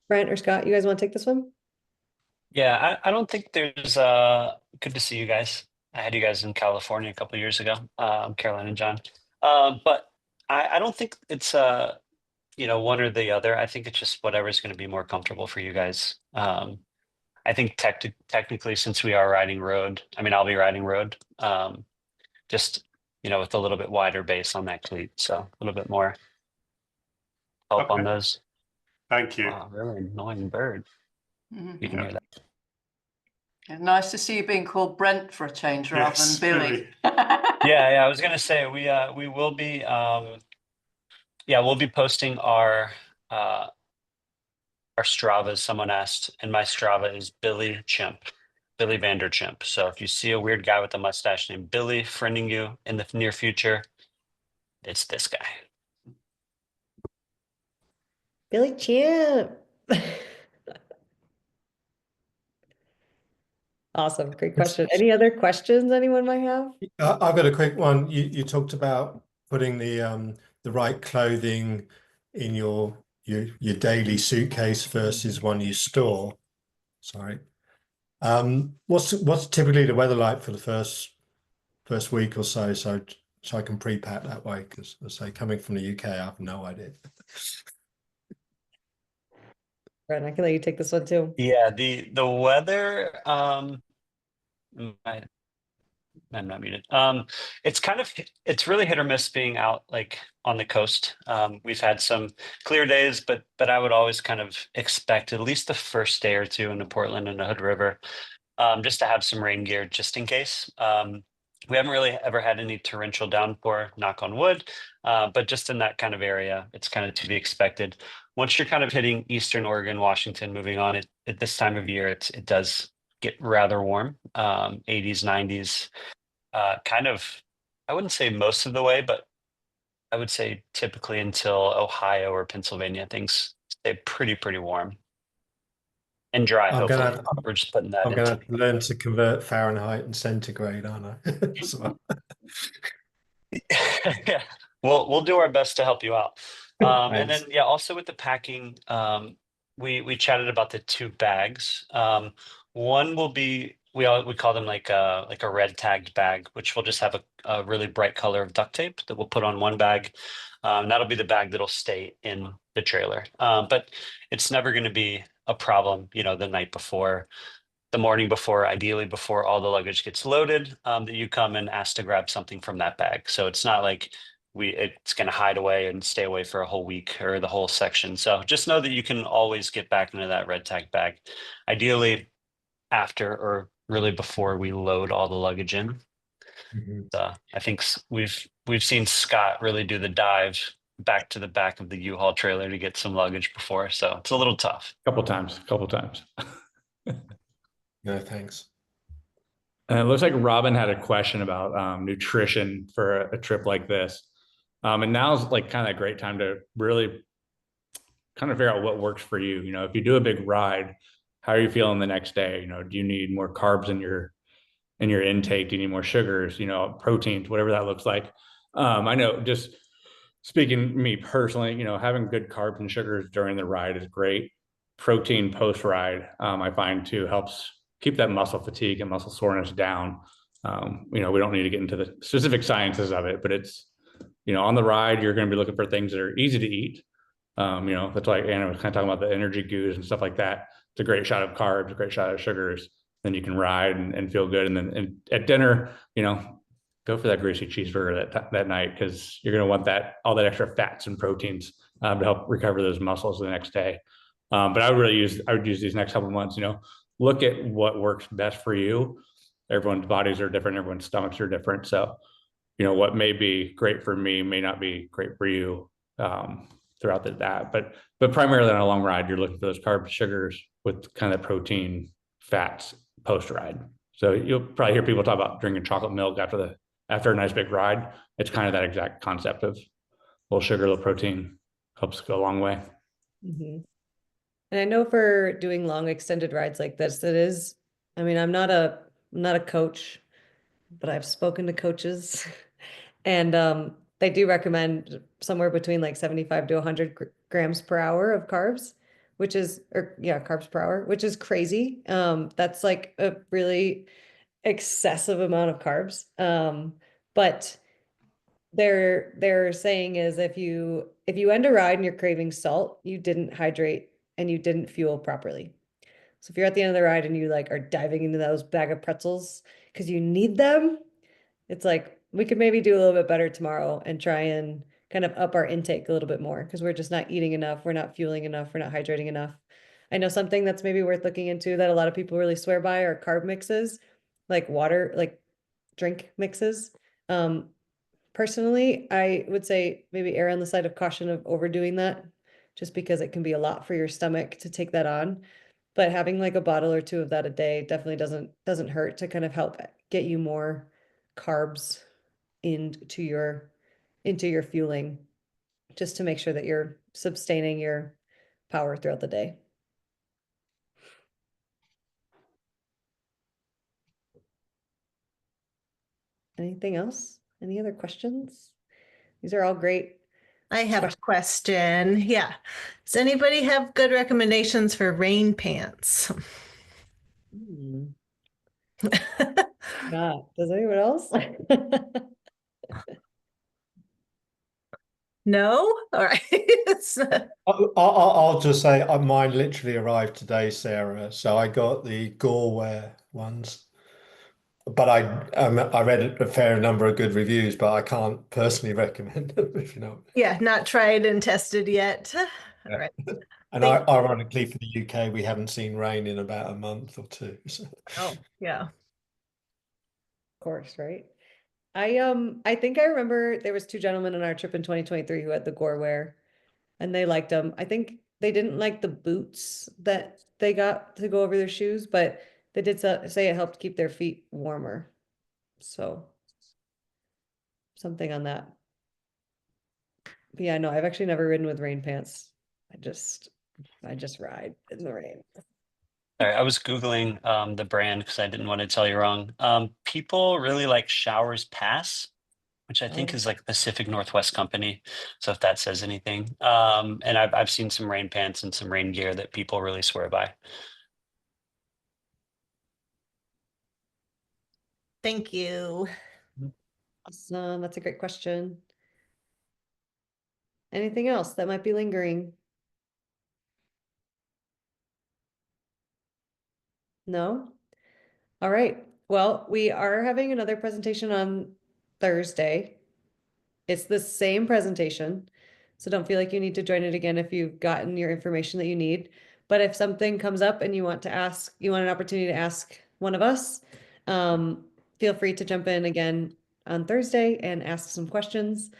Brent or Scott, you guys want to take this one? Yeah, I don't think there's good to see you guys. I had you guys in California a couple of years ago, Caroline and John. But I don't think it's one or the other. I think it's just whatever's going to be more comfortable for you guys. I think technically, since we are riding road, I mean, I'll be riding road, just with a little bit wider base on that cleat, so a little bit more help on Okay. those. Thank you. Wow, really annoying bird. You can hear that. Yeah, nice to see you being called Brent for a change rather Yes, than Billy. Billy. Yeah, I was gonna say we will be we'll be posting our Stravas. Someone asked, and my Strava is Billy Vander Chimp. So if you see a weird guy with a mustache named Billy friending you in the near future, it's this guy. Billy Champ. Awesome. Great question. Any other questions anyone might have? I've got a quick one. You talked about putting the right clothing in your daily suitcase versus one you store. Sorry. What's typically the weather like for the first week or so I can pre-pack that way? Because I say, coming from the UK, I have no idea. Brent, I can let you take this one too. Yeah, the weather, I'm not muted. It's really hit or miss being out like on the coast. We've had some clear days, but I would always kind of expect at least the first day or two in the Portland and the Hood River, just to have some rain gear just in case. We haven't really ever had any torrential downpour, knock on wood, but just in that kind of area, it's kind of to be expected. Once you're kind of hitting Eastern Oregon, Washington, moving on at this time of year, it does get rather warm, 80s, 90s, kind of, I wouldn't say most of the way, but I would say typically until Ohio or Pennsylvania, things stay pretty warm and dry. Hopefully, we're just putting that. I'm gonna have to learn to convert Fahrenheit and centigrade, aren't I? So. Yeah, we'll do our best to help you out. And then also with the packing, we chatted about the two bags. One will be we call them like a red tagged bag, which will just have a really bright color of duct tape that we'll put on one bag. That'll be the bag that'll stay in the trailer. But it's never going to be a problem, the night before, the morning before, ideally before all the luggage gets loaded, that you come and ask to grab something from that bag. So it's not like it's going to hide away and stay away for a whole week or the whole section. So just know that you can always get back into that red tag bag, ideally after or really before we load all the luggage in. I think we've seen Scott really do the dive back to the back of the U-Haul trailer to get some luggage before, so it's a little tough. Couple times. No, thanks. And it looks like Robin had a question about nutrition for a trip like this. And now's like kind of a great time to really kind of figure out what works for you. If you do a big ride, how are you feeling the next day? Do you need more carbs in your intake? Do you need more sugars, proteins, whatever that looks like? I know, just speaking me personally, having good carbs and sugars during the ride is great. protein post ride, I find too helps keep that muscle fatigue and muscle soreness down. We don't need to get into the specific sciences of it, but it's, on the ride, you're going to be looking for things that are easy to eat. That's why Anna was kind of talking about the energy goos and stuff like that. It's a great shot of carbs, a great shot of sugars. Then you can ride and feel good. And then at dinner, go for that greasy cheeseburger that night, because you're going to want all that extra fats and proteins to help recover those muscles the next day. But I would use these next couple of months, look at what works best for you. Everyone's bodies are different. Everyone's stomachs are different. So, what may be great for me may not be great for you throughout that. But primarily on a long ride, you're looking for those carbs, sugars with kind of protein, fats post ride. So you'll probably hear people talk about drinking chocolate milk after a nice big ride. It's kind of that exact concept of a little sugar, a little protein helps go a long way. Mhm. And I know for doing long extended rides like this, I'm not a coach, but I've spoken to coaches and they do recommend somewhere between like 75 to 100 grams per hour of carbs, carbs per hour, which is crazy. That's like a really excessive amount of carbs. But they're saying is if you end a ride and you're craving salt, you didn't hydrate and you didn't fuel properly. So if you're at the end of the ride and you like are diving into those bag of pretzels because you need them, it's like we could maybe do a little bit better tomorrow and try and kind of up our intake a little bit more, because we're just not eating enough, we're not fueling enough, we're not hydrating enough. I know something that's maybe worth looking into that a lot of people really swear by are carb mixes, like water, like drink mixes. Personally, I would say maybe err on the side of caution of overdoing that, just because it can be a lot for your stomach to take that on. But having like a bottle or two of that a day definitely doesn't hurt to kind of help get you more carbs into your fueling, just to make sure that you're sustaining your power throughout the day. Anything else? Any other questions? These are all great. I have a question. Yeah. Does anybody have good recommendations for rain pants? Yeah. Does anyone else? No? All right. I'll just say mine literally arrived today, Sarah. So I got the Gore ones, but I read a fair number of good reviews, but I can't personally recommend them, if you know. Yeah, not tried and tested yet. Yeah. All right. And Thank you. ironically, for the UK, we haven't seen rain in about a month or two. So. Oh, yeah. Of course, right? I think I remember there was two gentlemen on our trip in 2023 who had the Gore wear and they liked them. I think they didn't like the boots that they got to go over their shoes, but they did say it helped keep their feet warmer. So something on that. But yeah, no, I've actually never ridden with rain pants. I just ride in the rain. Sorry, I was Googling the brand because I didn't want to tell you wrong. People really like Showers Pass, which I think Oh. is like Pacific Northwest company. So if that says anything. And I've seen some rain pants and some rain gear that people really swear by. Thank you. Awesome. That's a great question. Anything else that might be lingering? No? All right. Well, we are having another presentation on Thursday. It's the same presentation, so don't feel like you need to join it again if you've gotten your information that you need. But if something comes up and you want an opportunity to ask one of us, feel free to jump in again on Thursday and ask some questions.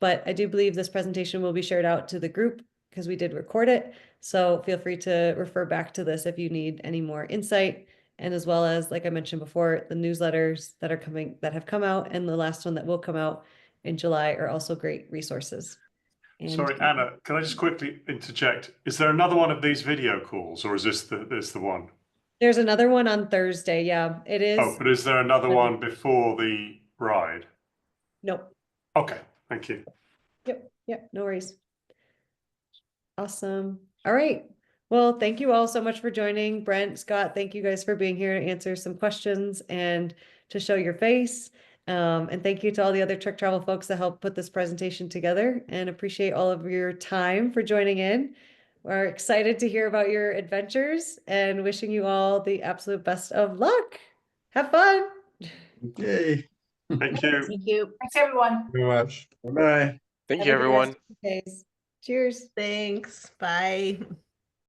But I do believe this presentation will be shared out to the group because we did record it. So feel free to refer back to this if you need any more insight. And as well as, like I mentioned before, the newsletters that have come out and the last one that will come out in July are also great resources. And Sorry, Anna, can I just quickly interject? Is there another one of these video calls, or is this the one? there's another one on Thursday. Yeah, it is. Oh, but is there another one before the ride? Nope. Okay, thank you. Yep. No worries. Awesome. All right. Well, thank you all so much for joining. Brent, Scott, thank you guys for being here to answer some questions and to show your face. And thank you to all the other Truck Travel folks that helped put this presentation together, and appreciate all of your time for joining in. We're excited to hear about your adventures and wishing you all the absolute best of luck. Have fun. Yay. Thank you. Thank you. Thanks, everyone. Very much. Bye-bye. Thank Have you, a good everyone. rest of your days. Cheers. Thanks. Bye.